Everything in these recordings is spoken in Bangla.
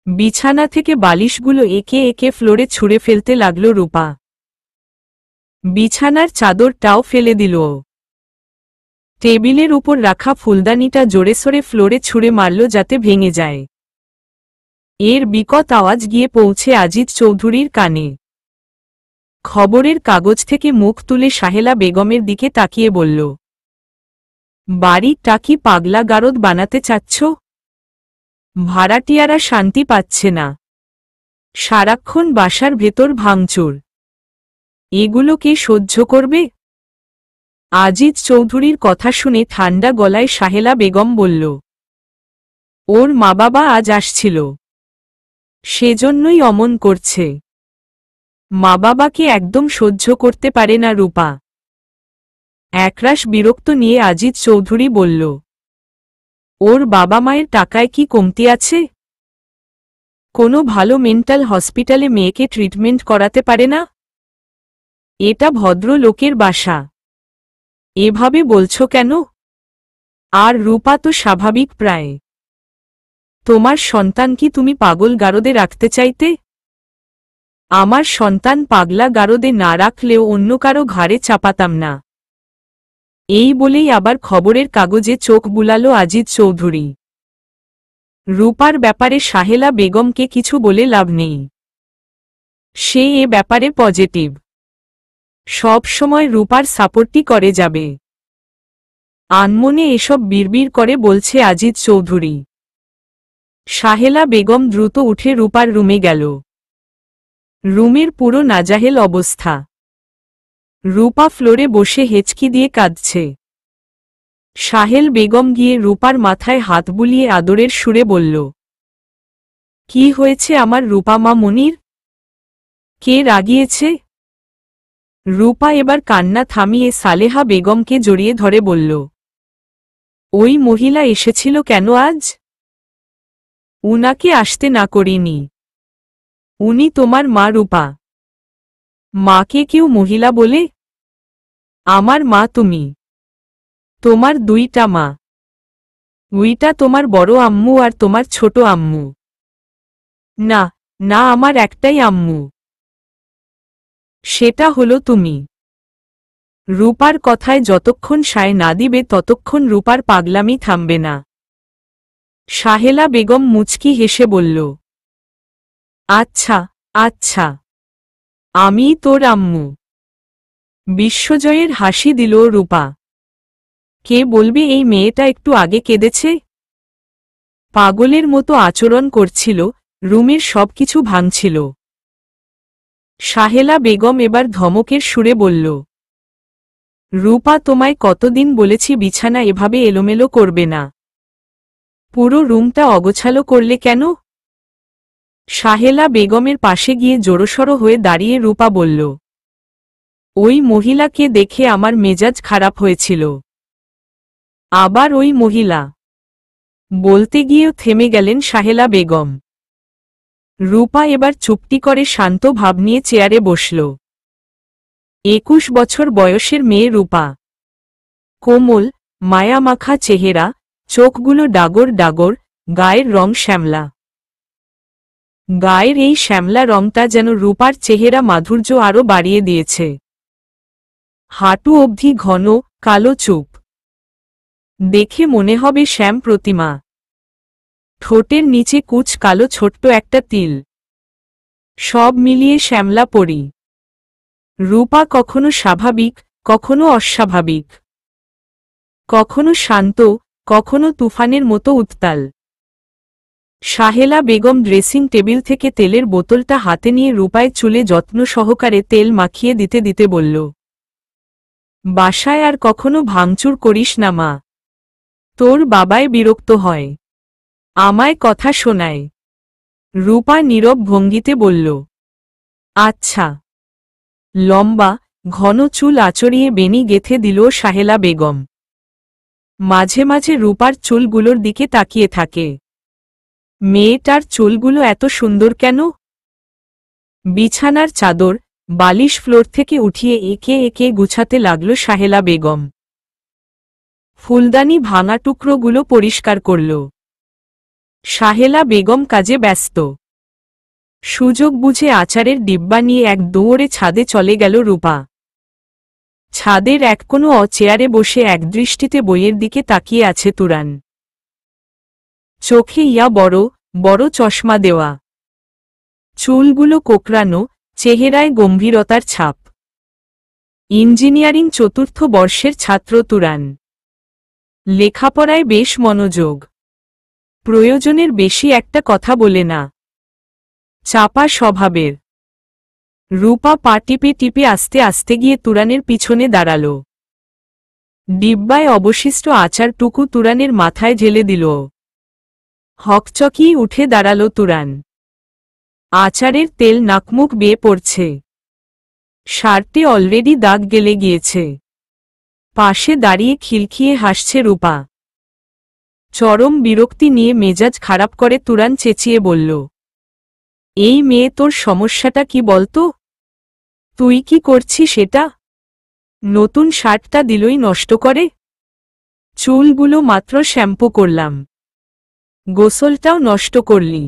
বিছানা থেকে বালিশগুলো একে একে ফ্লোরে ছুঁড়ে ফেলতে লাগল রূপা। বিছানার চাদরটাও ফেলে দিল। টেবিলের উপর রাখা ফুলদানিটা জোরেসোরে ফ্লোরে ছুঁড়ে মারল যাতে ভেঙে যায়। এর বিকট আওয়াজ গিয়ে পৌঁছে আজিজ চৌধুরীর কানে। খবরের কাগজ থেকে মুখ তুলে সাহেলা বেগমের দিকে তাকিয়ে বলল, বাড়িটা কি পাগলা গারদ বানাতে চাচ্ছ? ভাড়াটিয়ারা শান্তি পাচ্ছে না, সারাক্ষণ বাসার ভেতর ভাঙচুর, এগুলো কে সহ্য করবে? আজিজ চৌধুরীর কথা শুনে ঠান্ডা গলায় সাহেলা বেগম বলল, ওর মা বাবা আজ আসছিল, সেজন্যই অমন করছে। মা বাবাকে একদম সহ্য করতে পারে না রূপা। একরাশ বিরক্ত নিয়ে আজিজ চৌধুরী বলল, ওর বাবা মায়ের টাকায় কি কমতি আছে? কোনো ভালো মেন্টাল হসপিটালে মেয়েকে ট্রিটমেন্ট করাতে পারে না? এটা ভদ্র লোকের বাসা, এভাবে বলছো কেন? আর রূপা তো স্বাভাবিক প্রায়। তোমার সন্তান কি তুমি পাগল গারদে রাখতে চাইতে? আমার সন্তান পাগলা গারদে না রাখলেও অন্য কারো ঘাড়ে চাপাতাম না। এই বলেই আবার খবরের কাগজে চোখ বুলালো আজিজ চৌধুরী। রূপার ব্যাপারে সাহেলা বেগমকে কিছু বলে লাভ নেই। সে এ ব্যাপারে পজিটিভ, সব সময় রূপার সাপোর্টই করে যাবে। আনমনে এসব বিড়বিড় করে বলছে আজিজ চৌধুরী। সাহেলা বেগম দ্রুত উঠে রূপার রুমে গেল। রুমের পুরো নাজাহেল অবস্থা। রূপা ফ্লোরে বসে হেঁচকি দিয়ে কাঁদছে। সাহেল বেগম গিয়ে রূপার মাথায় হাত বুলিয়ে আদরের সুরে বলল, কি হয়েছে আমার রূপা মা মনির? কে রাগিয়েছে? রূপা এবার কান্না থামিয়ে সালেহা বেগমকে জড়িয়ে ধরে বলল, ওই মহিলা এসেছিল কেন আজ? উনাকে আসতে না করিনি। উনি তোমার মা রূপা। মাকে কেউ মহিলা বলে? আমার মা তুমি। তোমার দুইটা মা, ওইটা তোমার বড় আম্মু আর তোমার ছোট আম্মু। না না, আমার একটাই আম্মু, সেটা হলো তুমি। রূপার কথায় যতক্ষণ সায় না দিবে ততক্ষণ রূপার পাগলামি থামবে না। সাহেলা বেগম মুচকি হেসে বলল, আচ্ছা আচ্ছা, আমিই তোর আম্মু। বিশ্বজয়ের হাসি দিল রূপা। কে বলবে এই মেয়েটা একটু আগে কেঁদেছে? পাগলের মতো আচরণ করছিল, রুমের সবকিছু ভাঙছিল। সাহেলা বেগম এবার ধমকের সুরে বলল, রূপা তোমায় কতদিন বলেছি বিছানা এভাবে এলোমেলো করবে না। পুরো রুমটা অগোছালো করলে কেন? সাহেলা বেগমের পাশে গিয়ে জোরসড়ো হয়ে দাঁড়িয়ে রূপা বলল, ওই মহিলাকে দেখে আমার মেজাজ খারাপ হয়েছিল। আবার ওই মহিলা? বলতে গিয়েও থেমে গেলেন সাহেলা বেগম। রূপা এবার চুপটি করে শান্ত ভাব নিয়ে চেয়ারে বসল। 21 বছর বয়সের মেয়ে রূপা। কোমল, মায়ামাখা চেহারা, চোখগুলো ডাগর ডাগর, গায়ের রং শ্যামলা। গায়ের এই শ্যামলা রংটা যেন রূপার চেহারা মাধুর্য আরও বাড়িয়ে দিয়েছে। হাঁটু অবধি ঘন কালো চুপ, দেখে মনে হবে শ্যাম প্রতিমা। ঠোঁটের নিচে কুচ কালো ছোট্ট একটা তিল, সব মিলিয়ে শ্যামলা পরি। রূপা কখনো স্বাভাবিক, কখনো অস্বাভাবিক, কখনো শান্ত, কখনো তুফানের মতো উত্তাল। সাহেলা বেগম ড্রেসিং টেবিল থেকে তেলের বোতলটা হাতে নিয়ে রূপায় চুলে যত্ন সহকারে তেল মাখিয়ে দিতে দিতে বলল, বাসায় আর কখনো ভাঙচুর করিস না মা, তোর বাবায় বিরক্ত হয়, আমায় কথা শোনায়। রূপা নীরব ভঙ্গিতে বলল, আচ্ছা। লম্বা ঘন চুল আঁচড়িয়ে বেনি গেথে দিল সাহেলা বেগম। মাঝে মাঝে রূপার চুলগুলোর দিকে তাকিয়ে থাকে। মেয়েটার চুলগুলো এত সুন্দর কেন? বিছানার চাদর, বালিশ ফ্লোর থেকে উঠিয়ে একে একে গুছাতে লাগল সাহেলা বেগম। ফুলদানি ভাঙা টুকরোগুলো পরিষ্কার করল। সাহেলা বেগম কাজে ব্যস্ত। সুযোগ বুঝে আচারের ডিব্বা নিয়ে এক দৌড়ে ছাদে চলে গেল রূপা। ছাদের এক কোনো চেয়ারে বসে একদৃষ্টিতে বইয়ের দিকে তাকিয়ে আছে তুরান। চোখে বড় বড় চশমা দেওয়া, চুলগুলো কোকড়ানো, চেহারায় গম্ভীরতার ছাপ। ইঞ্জিনিয়ারিং চতুর্থ বর্ষের ছাত্র তুরান। লেখাপড়ায় বেশ মনোযোগ, প্রয়োজনের বেশি একটা কথা বলে না, চাপা স্বভাবের। রূপা পা টিপে টিপে আস্তে আস্তে গিয়ে তুরানের পিছনে দাঁড়াল। ডিব্বায় অবশিষ্ট আচারটুকু তুরানের মাথায় ঢেলে দিল। হকচকিয়ে উঠে দাঁড়াল তুরান। আচারের তেল নাকমুখ বেয়ে পড়ছে, শার্টে অলরেডি দাগ গেলে গিয়েছে। পাশে দাঁড়িয়ে খিলখিয়ে হাসছে রূপা। চরম বিরক্তি নিয়ে মেজাজ খারাপ করে তুরান চেঁচিয়ে বলল, এই মেয়ে, তোর সমস্যাটা কি বলতো? তুই কি করছিস সেটা? নতুন শার্টটা দিলই নষ্ট করে। চুলগুলো মাত্র শ্যাম্পু করলাম, গোসলটাও নষ্ট করলি।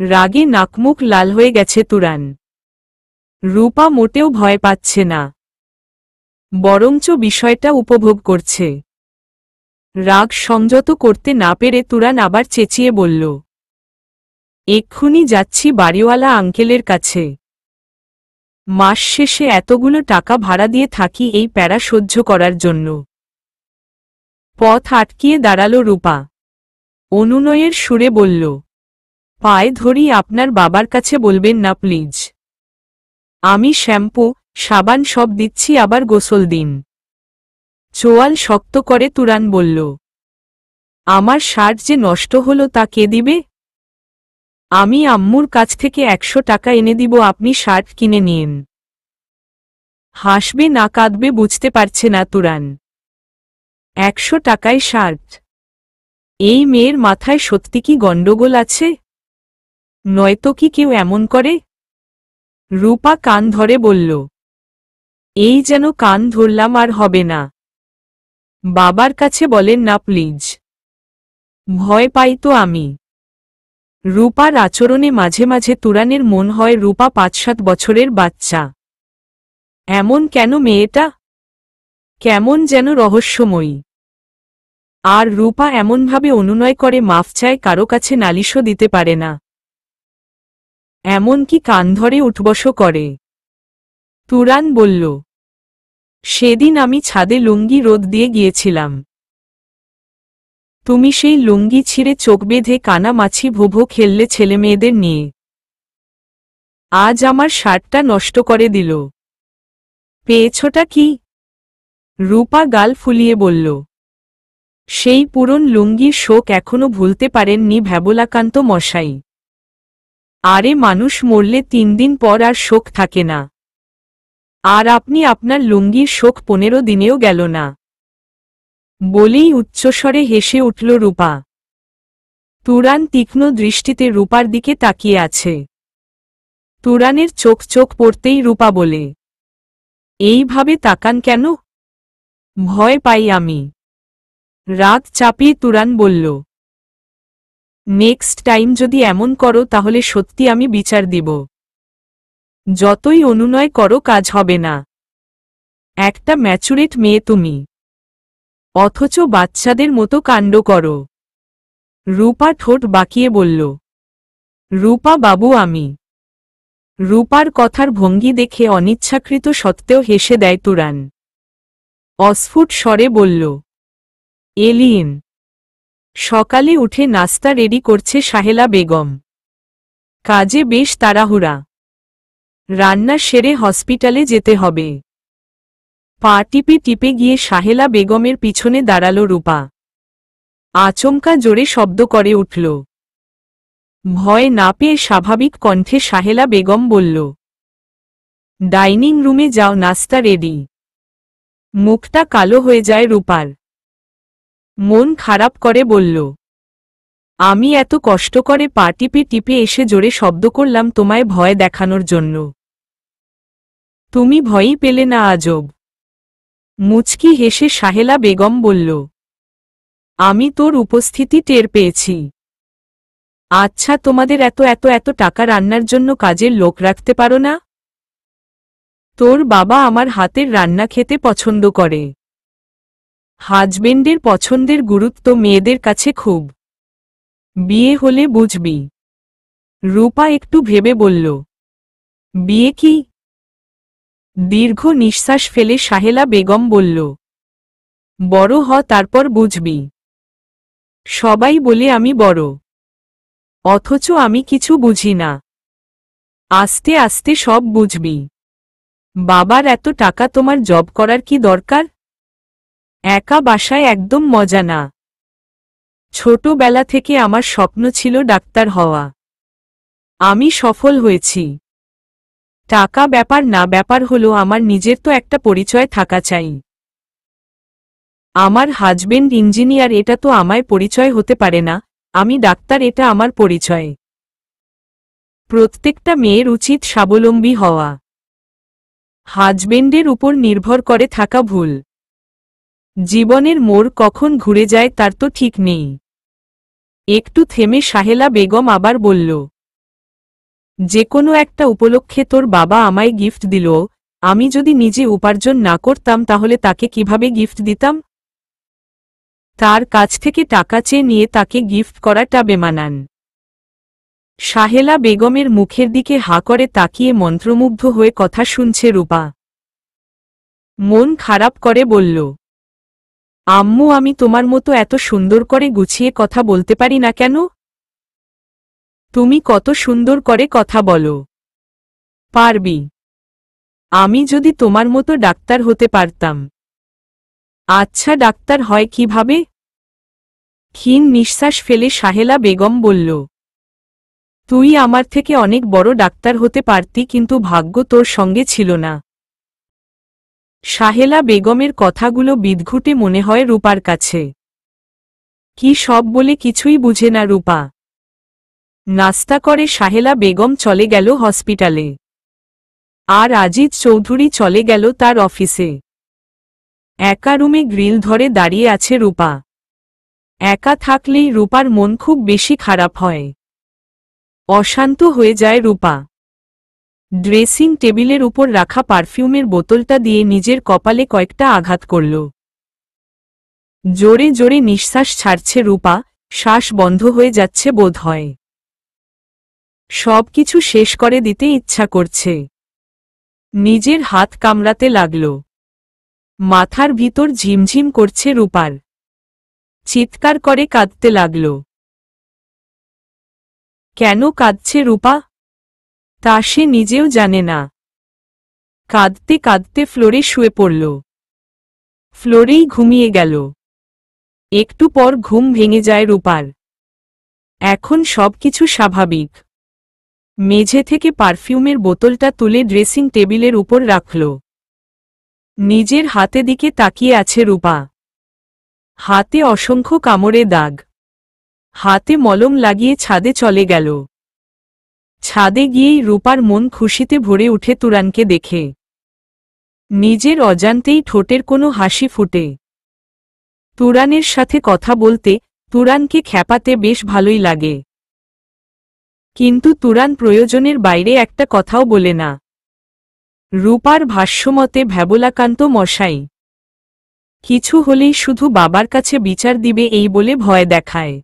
রাগে নাকমুখ লাল হয়ে গেছে তুরান। রূপা মোটেও ভয় পাচ্ছে না, বরঞ্চ বিষয়টা উপভোগ করছে। রাগ সংযত করতে না পেরে তুরান আবার চেঁচিয়ে বলল, এক্ষুনি যাচ্ছি বাড়িওয়ালা আঙ্কেলের কাছে। মাস শেষে এতগুলো টাকা ভাড়া দিয়ে থাকি এই প্যারা সহ্য করার জন্য। পথ আটকিয়ে দাঁড়াল রূপা। অনুনয়ের সুরে বলল, পায়ে ধরি, আপনার বাবার কাছে বলবেন না প্লিজ। আমি শ্যাম্পু সাবান সব দিচ্ছি, আবার গোসল দিন। চোয়াল শক্ত করে তুরান বলল, আমার শার্ট যে নষ্ট হলো তা কে দিবে? আমি আম্মুর কাছ থেকে 100 টাকা এনে দিব, আপনি শার্ট কিনে নিন। হাসবে না কাঁদবে বুঝতে পারছে না তুরান। 100 টাকায় শার্ট? এই মেয়ের মাথায় সত্যি কি গণ্ডগোল আছে? নয়তো কি কেউ এমন করে? রূপা কান ধরে বলল, এই যেন কান ধরলাম, আর হবে না। বাবার কাছে বলেন না প্লিজ। ভয় পাই তো আমি। রূপার আচরণে মাঝে মাঝে তুরানের মন হয় রূপা 5-7 বছরের বাচ্চা। এমন কেন মেয়েটা? কেমন যেন রহস্যময়ী। আর রূপা এমনভাবে অনুনয় করে, মাফ চায়, কারো কাছে নালিশও দিতে পারে না। এমনকি কান ধরে উঠবস করে। তুরান বলল, সেদিন আমি ছাদে লুঙ্গি রোদ দিয়ে গিয়েছিলাম। তুমি সেই লুঙ্গি ছিঁড়ে চোখ বেঁধে কানামাছি ভোভো খেললে ছেলেমেয়েদের নিয়ে। আজ আমার শার্টটা নষ্ট করে দিল। পেয়েছটা কি? রূপা গাল ফুলিয়ে বলল, সেই পুরন লুঙ্গির শোক এখনো ভুলতে পারেননি ভ্যাবলাকান্ত মশাই। আরে মানুষ মরলে 3 দিন পর আর শোক থাকে না, আর আপনি আপনার লুঙ্গির শোক 15 দিনেও গেল না। বলেই উচ্চস্বরে হেসে উঠল রূপা। তুরান তীক্ষ্ণ দৃষ্টিতে রূপার দিকে তাকিয়ে আছে। তুরানের চোখ চোখ পড়তেই রূপা বলে, এইভাবে তাকান কেন? ভয় পাই আমি। রাগ চাপিয়ে তুরান বলল, নেক্সট টাইম যদি এমন করো তাহলে সত্যি আমি বিচার দিব। যতই অনুনয় করো কাজ হবে না। একটা ম্যাচুরেট মেয়ে তুমি, অথচ বাচ্চাদের মতো কাণ্ড করো। রূপা ঠোঁট বাঁকিয়ে বলল, রূপা বাবু আমি। রূপার কথার ভঙ্গি দেখে অনিচ্ছাকৃত সত্ত্বেও হেসে দেয় তুরান। অস্ফুট স্বরে বলল, এলিয়েন। সকালে উঠে নাস্তা রেডি করছে সাহেলা বেগম। কাজে বেশ তাড়াহুড়া। রান্না সেরে হসপিটালে যেতে হবে। পা টিপে টিপে গিয়ে সাহেলা বেগমের পিছনে দাঁড়াল রূপা। আচমকা জোরে শব্দ করে উঠল। ভয় না পেয়ে স্বাভাবিক কণ্ঠে সাহেলা বেগম বলল, ডাইনিং রুমে যাও, নাস্তা রেডি। মুখটা কালো হয়ে যায় রূপার। মন খারাপ করে বলল, আমি এত কষ্ট করে পা টিপে টিপে এসে জোরে শব্দ করলাম তোমায় ভয় দেখানোর জন্য। তুমি ভয়ই পেলে না? আজব। মুচকি হেসে সাহেলা বেগম বলল, আমি তোর উপস্থিতি টের পেয়েছি। আচ্ছা, তোমাদের এত এত এত টাকা রান্নার জন্য কাজের লোক রাখতে পারো না? তোর বাবা আমার হাতের রান্না খেতে পছন্দ করে। হাজবেন্ডের পছন্দের গুরুত্ব মেয়েদের কাছে খুব। বিয়ে হলে বুঝবি। রূপা একটু ভেবে বলল, বিয়ে কি? দীর্ঘ নিঃশ্বাস ফেলে সাহেলা বেগম বলল, বড় হ, তারপর বুঝবি। সবাই বলে আমি বড়, অথচ আমি কিছু বুঝি না। আস্তে আস্তে সব বুঝবি। বাবার এত টাকা তোমার জব করার কি দরকার? একা বাসায় একদম মজা না। ছোটবেলা থেকে আমার স্বপ্ন ছিল ডাক্তার হওয়া। আমি সফল হয়েছি। টাকা ব্যাপার না, ব্যাপার হলো আমার নিজের তো একটা পরিচয় থাকা চাই। আমার হাজবেন্ড ইঞ্জিনিয়ার, এটা তো আমায় পরিচয় হতে পারে না। আমি ডাক্তার, এটা আমার পরিচয়। প্রত্যেকটা মেয়ের উচিত স্বাবলম্বী হওয়া। হাজবেন্ডের উপর নির্ভর করে থাকা ভুল। জীবনের মোড় কখন ঘুরে যায় তার তো ঠিক নেই। একটু থেমে সাহেলা বেগম আবার বলল, যে কোনো একটা উপলক্ষে তোর বাবা আমায় গিফট দিল, আমি যদি নিজে উপার্জন না করতাম তাহলে তাকে কিভাবে গিফট দিতাম? তার কাছ থেকে টাকা চেয়ে নিয়ে তাকে গিফট করাটা বেমানান। সাহেলা বেগমের মুখের দিকে হা করে তাকিয়ে মন্ত্রমুগ্ধ হয়ে কথা শুনছে রূপা। মন খারাপ করে বলল, আম্মু, আমি তোমার মতো এত সুন্দর করে গুছিয়ে কথা বলতে পারি না কেন? তুমি কত সুন্দর করে কথা বলো। পারবি। আমি যদি তোমার মতো ডাক্তার হতে পারতাম। আচ্ছা, ডাক্তার হয় কিভাবে? ক্ষীণ নিঃশ্বাস ফেলে সাহেলা বেগম বলল, তুই আমার থেকে অনেক বড় ডাক্তার হতে পারতি, কিন্তু ভাগ্য তোর সঙ্গে ছিল না। সাহেলা বেগমের কথাগুলো বিদঘুটে মনে হয় রূপার কাছে। কি সব বলে কিছুই বুঝে না রূপা। নাস্তা করে সাহেলা বেগম চলে গেল হসপিটালে। আর আজিজ চৌধুরী চলে গেল তার অফিসে। একা রুমে গ্রিল ধরে দাঁড়িয়ে আছে রূপা। একা থাকলেই রূপার মন খুব বেশি খারাপ হয়। অশান্ত হয়ে যায় রূপা। ড্রেসিং টেবিলের উপর রাখা পারফিউমের বোতলটা দিয়ে নিজের কপালে কয়েকটা আঘাত করল। জোরে জোরে নিঃশ্বাস ছাড়ছে রূপা, শ্বাস বন্ধ হয়ে যাচ্ছে বোধ হয়। সবকিছু শেষ করে দিতে ইচ্ছা করছে। নিজের হাত কামড়াতে লাগল। মাথার ভিতর ঝিমঝিম করছে রূপার। চিৎকার করে কাঁদতে লাগল। কেন কাঁদছে রূপা তা সে নিজেও জানে না। কাঁদতে কাঁদতে ফ্লোরে শুয়ে পড়ল। ফ্লোরেই ঘুমিয়ে গেল। একটু পর ঘুম ভেঙে যায় রূপার। এখন সবকিছু স্বাভাবিক। মেঝে থেকে পারফিউমের বোতলটা তুলে ড্রেসিং টেবিলের উপর রাখল। নিজের হাতে দিকে তাকিয়ে আছে রূপা। হাতে অসংখ্য কামড়ে দাগ। হাতে মলম লাগিয়ে ছাদে চলে গেল। ছাদে গিয়েই রূপার মন খুশিতে ভরে উঠে তুরানকে দেখে। নিজের অজান্তেই ঠোঁটের কোনো হাসি ফুটে। তুরানের সাথে কথা বলতে, তুরানকে খ্যাপাতে বেশ ভালোই লাগে। কিন্তু তুরান প্রয়োজনের বাইরে একটা কথাও বলে না। রূপার ভাষ্যমতে ভ্যাবলাকান্ত মশাই কিছু হলেই শুধু বাবার কাছে বিচার দিবে এই বলে ভয় দেখায়।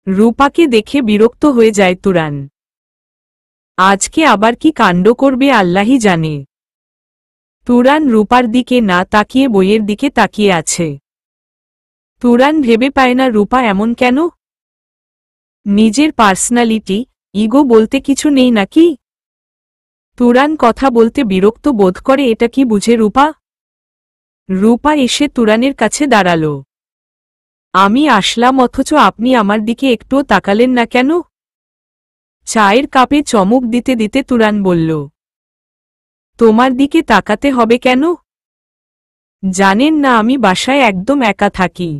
রূপাকে দেখে বিরক্ত হয়ে যায় তুরান। আজকে আবার কি কাণ্ড করবে আল্লাহই জানে। তুরান রূপার দিকে না তাকিয়ে বইয়ের দিকে তাকিয়ে আছে। তুরান ভেবে পায় না রূপা এমন কেন। নিজের পার্সোনালিটি, ইগো বলতে কিছু নেই নাকি? তুরান কথা বলতে বিরক্ত বোধ করে, এটা কি বুঝে রূপা? রূপা এসে তুরানের কাছে দাঁড়াল। আমি আসলাম অথচ আপনি আমার দিকে একটুও তাকালেন না কেন? চায়ের কাপে চমক দিতে দিতে তুরান বলল, তোমার দিকে তাকাতে হবে কেন? জানেন না আমি বাসায় একদম একা থাকি।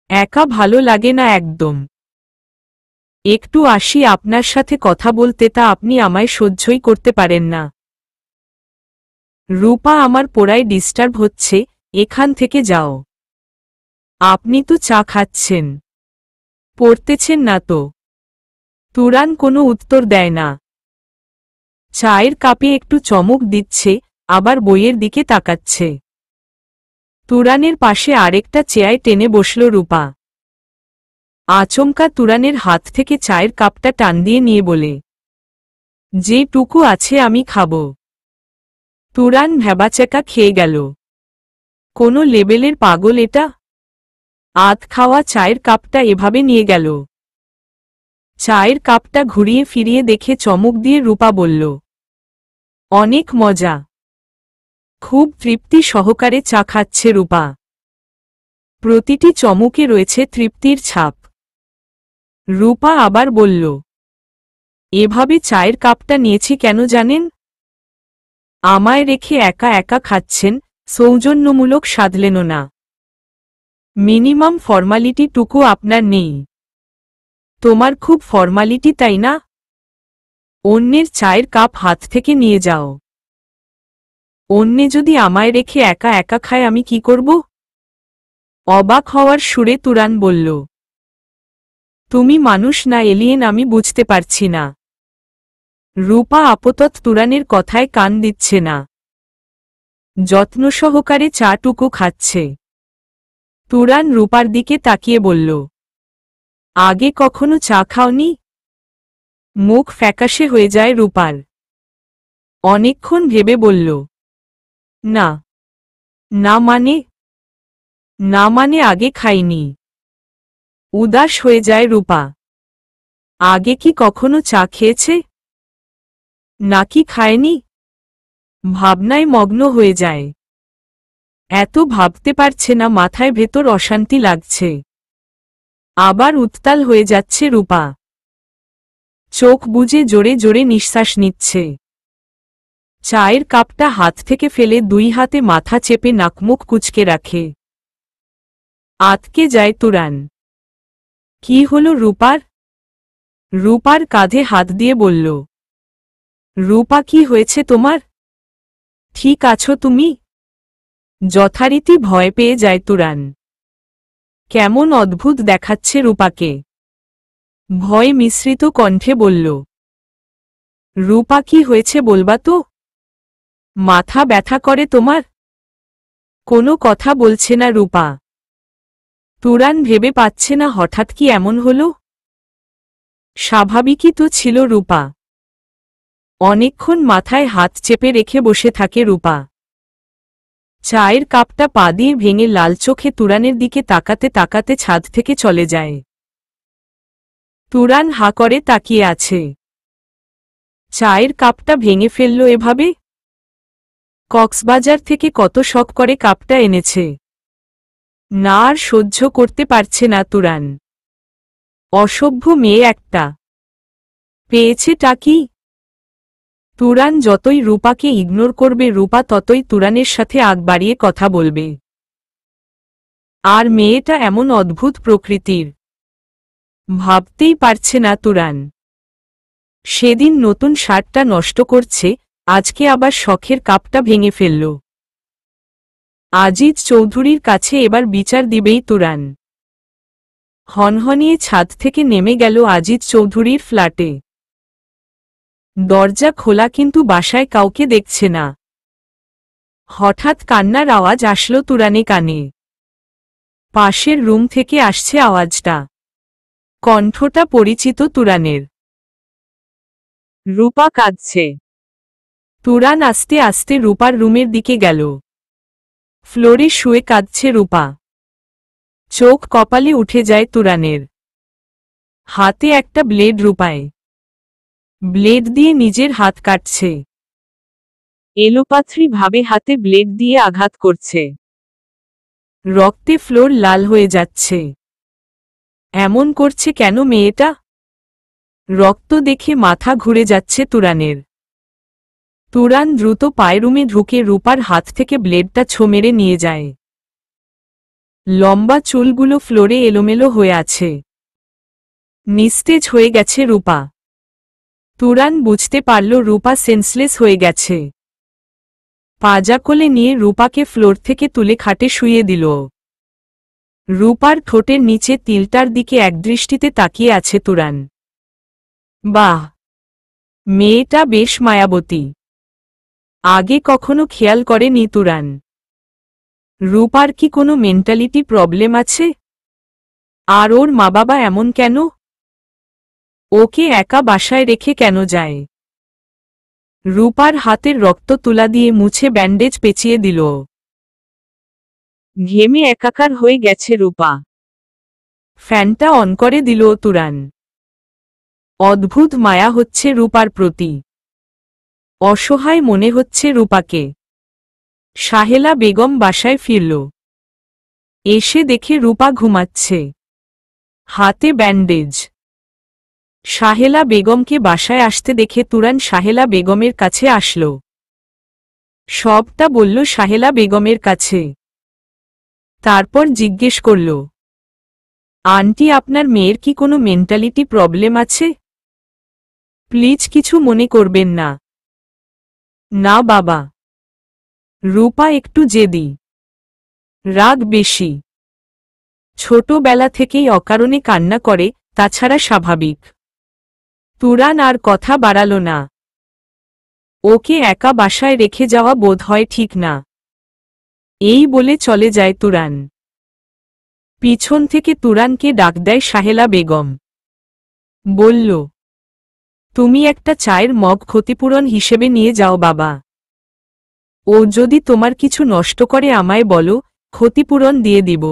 একা ভালো লাগে না একদম। একটু আসি আপনার সাথে কথা বলতে, তা আপনি আমায় সহ্যই করতে পারেন না। রূপা, আমার পড়ায় ডিস্টার্ব হচ্ছে, এখান থেকে যাও। আপনি তো চা খাচ্ছেন, পড়তেছেন না তো? তুরান কোনো উত্তর দেয় না। চায়ের কাপে একটু চমক দিচ্ছে, আবার বইয়ের দিকে তাকাচ্ছে। তুরানের পাশে আরেকটা চেয়ারে টেনে বসল রূপা। আচমকা তুরানের হাত থেকে চায়ের কাপটা টান দিয়ে নিয়ে বলে, যেটুকু আছে আমি খাব। তুরান ভ্যাবাচ্যাকা খেয়ে গেল। কোনো লেবেলের পাগল এটা? আধ খাওয়া চায়ের কাপটা এভাবে নিয়ে গেল। চায়ের কাপটা ঘুরিয়ে ফিরিয়ে দেখে চমক দিয়ে রূপা বলল, অনেক মজা। খুব তৃপ্তি সহকারে চা খাচ্ছে রূপা। প্রতিটি চমকে রয়েছে তৃপ্তির ছাপ। রূপা আবার বলল, এভাবে চায়ের কাপটা নিয়েছি কেন জানেন? আমায় রেখে একা একা খাচ্ছেন, সৌজন্যমূলক সাধলেন না। মিনিমাম ফর্মালিটিটুকু আপনার নেই। তোমার খুব ফর্মালিটি তাই না? অন্যের চায়ের কাপ হাত থেকে নিয়ে যাও। অন্যে যদি আমায় রেখে একা একা খায় আমি কি করব? অবাক হওয়ার সুরে তুরান বলল, তুমি মানুষ না এলিয়েন আমি বুঝতে পারছি না। রূপা আপাতত তুরানের কথায় কান দিচ্ছে না। যত্ন সহকারে চাটুকু খাচ্ছে। তুরান রূপার দিকে তাকিয়ে বলল, আগে কখনো চা খাওনি? মুখ ফ্যাকাশে হয়ে যায় রূপার। অনেকক্ষণ ভেবে বলল, না। না মানে আগে খাইনি। উদাস হয়ে যায় রূপা। আগে কি কখনো চা খেয়েছে? নাকি খায়নি? ভাবনায় মগ্ন হয়ে যায়। এত ভাবতে পারছে না, মাথায় ভেতর অশান্তি লাগছে। আবার উত্তাল হয়ে যাচ্ছে রূপা। চোখ বুজে জোরে জোরে নিঃশ্বাস নিচ্ছে। চায়ের কাপটা হাত থেকে ফেলে দুই হাতে মাথা চেপে নাকমুখ কুঁচকে রাখে। আতকে যায় তুরান। কি হলো রূপার? রূপার কাঁধে হাত দিয়ে বলল, রূপা কি হয়েছে তোমার? ঠিক আছো তুমি? যথারীতি ভয় পেয়ে যায় তুরান। কেমন অদ্ভুত দেখাচ্ছে রূপাকে। ভয় মিশ্রিত কণ্ঠে বলল, রূপা কি হয়েছে বলবা তো? মাথা ব্যথা করে তোমার? কোনো কথা বলছে না রূপা। তুরান ভেবে পাচ্ছে না হঠাৎ কি এমন হলো। স্বাভাবিকই তো ছিল রূপা। অনেকক্ষণ মাথায় হাত চেপে রেখে বসে থাকে রূপা। চায়ের কাপটা পা দিয়ে ভেঙে লাল চোখে তুরানের দিকে তাকাতে তাকাতে ছাদ থেকে চলে যায়। তুরান হা করে তাকিয়ে আছে। চায়ের কাপটা ভেঙে ফেলল এভাবে? কক্সবাজার থেকে কত শখ করে কাপটা এনেছে। না আর সহ্য করতে পারছে না তুরান। অসভ্য মেয়ে একটা। পেয়েছেটা কি? তুরান যতই রূপাকে ইগনোর করবে রূপা ততই তুরানের সাথে আগ বাড়িয়ে কথা বলবে। আর মেয়েটা এমন অদ্ভুত প্রকৃতির। ভাবতেই পারছে না তুরান। সেদিন নতুন শার্টটা নষ্ট করছে, আজকে আবার শখের কাপটা ভেঙে ফেলল। আজিজ চৌধুরীর কাছে এবার বিচার দিবেই তুরান। হনহনিয়ে ছাদ থেকে নেমে গেল আজিজ চৌধুরীর ফ্ল্যাটে। দরজা খোলা কিন্তু বাসায় কাউকে দেখছে না। হঠাৎ কান্নার আওয়াজ আসলো তুরানে কানে। পাশের রুম থেকে আসছে আওয়াজটা। কণ্ঠটা পরিচিত তুরানের। রূপা কাঁদছে। তুরান আস্তে আস্তে রূপার রুমের দিকে গেল। ফ্লোরে শুয়ে কাঁদছে রূপা। চোখ কপালে উঠে যায় তুরানের। হাতে একটা ব্লেড রূপায়। ব্লেড দিয়ে নিজের হাত কাটছে। এলোপাথরি ভাবে হাতে ব্লেড দিয়ে আঘাত করছে। রক্তে ফ্লোর লাল হয়ে যাচ্ছে। এমন করছে কেন মেয়েটা? রক্ত দেখে মাথা ঘুরে যাচ্ছে তুরানের। তুরান দ্রুত পায়ে রুমে ঢুকে রূপার হাত থেকে ব্লেডটা ছো মেরে নিয়ে যায়। লম্বা চুলগুলো ফ্লোরে এলোমেলো হয়ে আছে। নিস্তেজ হয়ে গেছে রূপা। তুরান বুঝতে পারল রূপা সেন্সলেস হয়ে গেছে। পাজা কোলে নিয়ে রূপাকে ফ্লোর থেকে তুলে খাটে শুইয়ে দিল। রূপার ঠোঁটের নিচে তিলটার দিকে একদৃষ্টিতে তাকিয়ে আছে তুরান। বাহ, মেয়েটা বেশ মায়াবতী। আগে কখনো খেয়াল করেনি তুরান। রূপার কি কোনো মেন্টালিটি প্রবলেম আছে? আর ওর মা বাবা এমন কেন? ওকে একা বাসায় রেখে কেন যায়? রূপার হাতের রক্ত তুলা দিয়ে মুছে ব্যান্ডেজ পেঁচিয়ে দিল। ঘেমে একাকার হয়ে গেছে রূপা। ফ্যানটা অন করে দিল তুরান। অদ্ভুত মায়া হচ্ছে রূপার প্রতি। অসহায় মনে হচ্ছে রূপাকে। সাহেলা বেগম বাসায় ফিরল। এসে দেখে রূপা ঘুমাচ্ছে, হাতে ব্যান্ডেজ। সাহেলা বেগমকে বাসায় আসতে দেখে তুরান সাহেলা বেগমের কাছে আসল। সবটা বলল সাহেলা বেগমের কাছে। তারপর জিজ্ঞেস করল, আন্টি আপনার মেয়ের কি কোনো মেন্টালিটি প্রবলেম আছে? প্লিজ কিছু মনে করবেন না। না বাবা। রূপা একটু জেদি, রাগ বেশি। ছোটবেলা থেকেই অকারণে কান্না করে, তাছাড়া স্বাভাবিক। তুরান আর কথা বাড়াল না। ওকে একা বাসায় রেখে যাওয়া বোধ হয় ঠিক না, এই বলে চলে যায় তুরান। পিছন থেকে তুরানকে ডাক দেয় সাহেলা বেগম। বলল, তুমি একটা চায়ের মগ ক্ষতিপূরণ হিসেবে নিয়ে যাও বাবা। ও যদি তোমার কিছু নষ্ট করে আমায় বলো, ক্ষতিপূরণ দিয়ে দিব।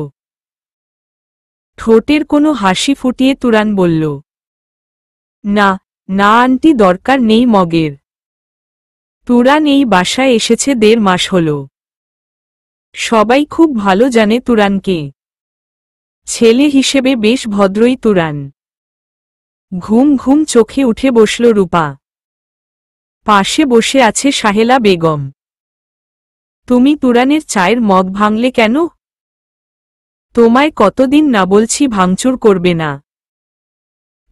ঠোঁটের কোনো হাসি ফুটিয়ে তুরান বলল, না না আন্টি, দরকার নেই মগের। তুরান এই বাসায় এসেছে 1.5 মাস হল। সবাই খুব ভালো জানে তুরানকে। ছেলে হিসেবে বেশ ভদ্রই তুরান। ঘুম ঘুম চোখে উঠে বসল রূপা। পাশে বসে আছে সাহেলা বেগম। তুমি তুরানের চায়ের মগ ভাঙলে কেন? তোমায় কতদিন না বলছি ভাঙচুর করবে না।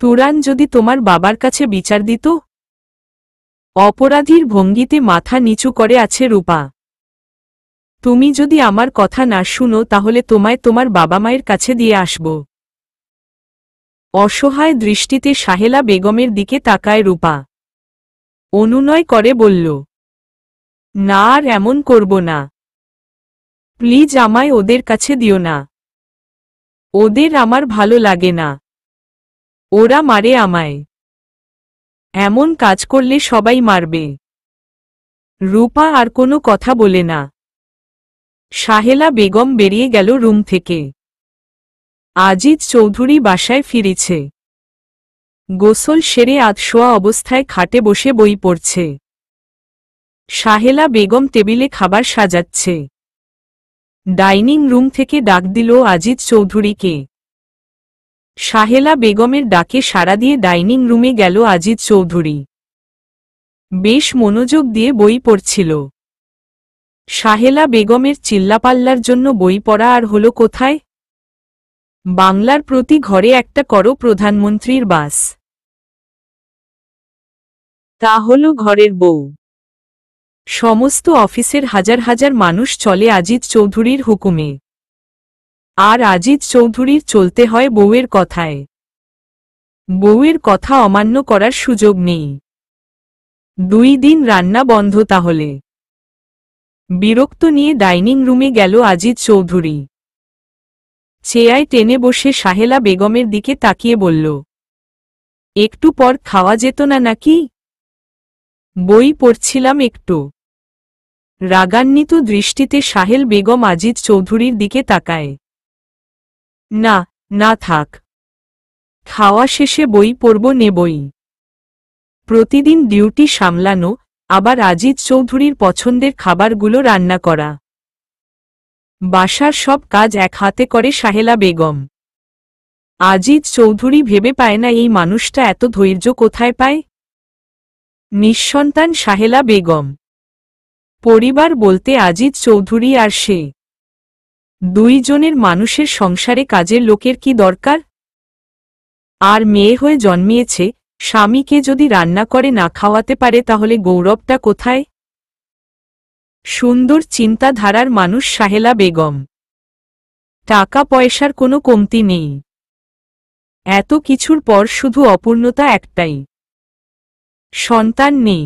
তুরান যদি তোমার বাবার কাছে বিচার দিত? অপরাধীর ভঙ্গিতে মাথা নিচু করে আছে রূপা। তুমি যদি আমার কথা না শুনো তাহলে তোমায় তোমার বাবা মায়ের কাছে দিয়ে আসব। অসহায় দৃষ্টিতে সাহেলা বেগমের দিকে তাকায় রূপা। অনুনয় করে বলল, না আর এমন করব না। প্লিজ আমায় ওদের কাছে দিও না। ওদের আমার ভালো লাগে না। ওরা মারে আমায়। এমন কাজ করলে সবাই মারবে। রূপা আর কোনো কথা বলে না। সাহেলা বেগম বেরিয়ে গেল রুম থেকে। আজিজ চৌধুরী বাসায় ফিরেছে। গোসল সেরে আধশোয়া অবস্থায় খাটে বসে বই পড়ছে। সাহেলা বেগম টেবিলে খাবার সাজাচ্ছে। ডাইনিং রুম থেকে ডাক দিল আজিজ চৌধুরীকে। সাহেলা বেগমের ডাকে সাড়া দিয়ে ডাইনিং রুমে গেল আজিজ চৌধুরী। বেশ মনোযোগ দিয়ে বই পড়ছিল। সাহেলা বেগমের চিল্লাপাল্লার জন্য বই পড়া আর হলো কোথায়? বাংলার প্রতি ঘরে একটা করো প্রধানমন্ত্রীর বাস। তা হল ঘরের বউ। সমস্ত অফিসের হাজার হাজার মানুষ চলে আজিজ চৌধুরীর হুকুমে। আর আজিজ চৌধুরীর চলতে হয় বউয়ের কথায়। বউয়ের কথা অমান্য করার সুযোগ নেই। 2 দিন রান্না বন্ধ তাহলে। বিরক্ত নিয়ে ডাইনিং রুমে গেল আজিজ চৌধুরী। চেয়ায় টেনে বসে সাহেলা বেগমের দিকে তাকিয়ে বলল, একটু পর খাওয়া যেত না নাকি? বই পড়ছিলাম একটু। রাগান্বিত দৃষ্টিতে সাহেল বেগম আজিজ চৌধুরীর দিকে তাকায়। না না থাক, খাওয়া শেষে বই পড়ব নেবই। প্রতিদিন ডিউটি সামলানো, আবার আজিজ চৌধুরীর পছন্দের খাবারগুলো রান্না করা। বাসার সব কাজ এক হাতে করে সাহেলা বেগম। আজিজ চৌধুরী ভেবে পায় না এই মানুষটা এত ধৈর্য কোথায় পায়। নিঃসন্তান সাহেলা বেগম। পরিবার বলতে আজিজ চৌধুরী আর সে। 2 জনের মানুষের সংসারে কাজের লোকের কি দরকার? আর মেয়ে হয়ে জন্মিয়েছে, স্বামীকে যদি রান্না করে না খাওয়াতে পারে তাহলে গৌরবটা কোথায়? সুন্দর চিন্তাধারার মানুষ সাহেলা বেগম। টাকা পয়সার কোনো কমতি নেই। এত কিছুর পর শুধু অপূর্ণতা একটাই, সন্তান নেই।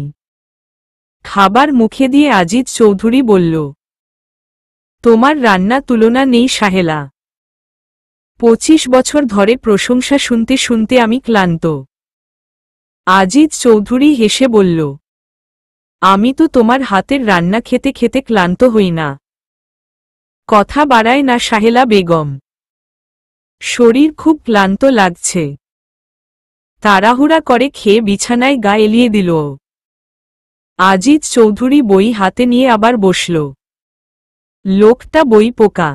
খাবার মুখে দিয়ে আজিজ চৌধুরী বলল, তোমার রান্না তুলনা নেই সাহেলা। 25 বছর ধরে প্রশংসা শুনতে শুনতে আমি ক্লান্ত। আজিজ চৌধুরী হেসে বলল, আমি তো তোমার হাতের রান্না খেতে খেতে ক্লান্ত হই না। কথা বাড়ায় না সাহেলা বেগম। শরীর খুব ক্লান্ত লাগছে। তাড়াহুড়া করে খেয়ে বিছানায় গা এলিয়ে দিল। আজিজ চৌধুরী বই হাতে নিয়ে আবার বসল। লোকটা বই পোকা।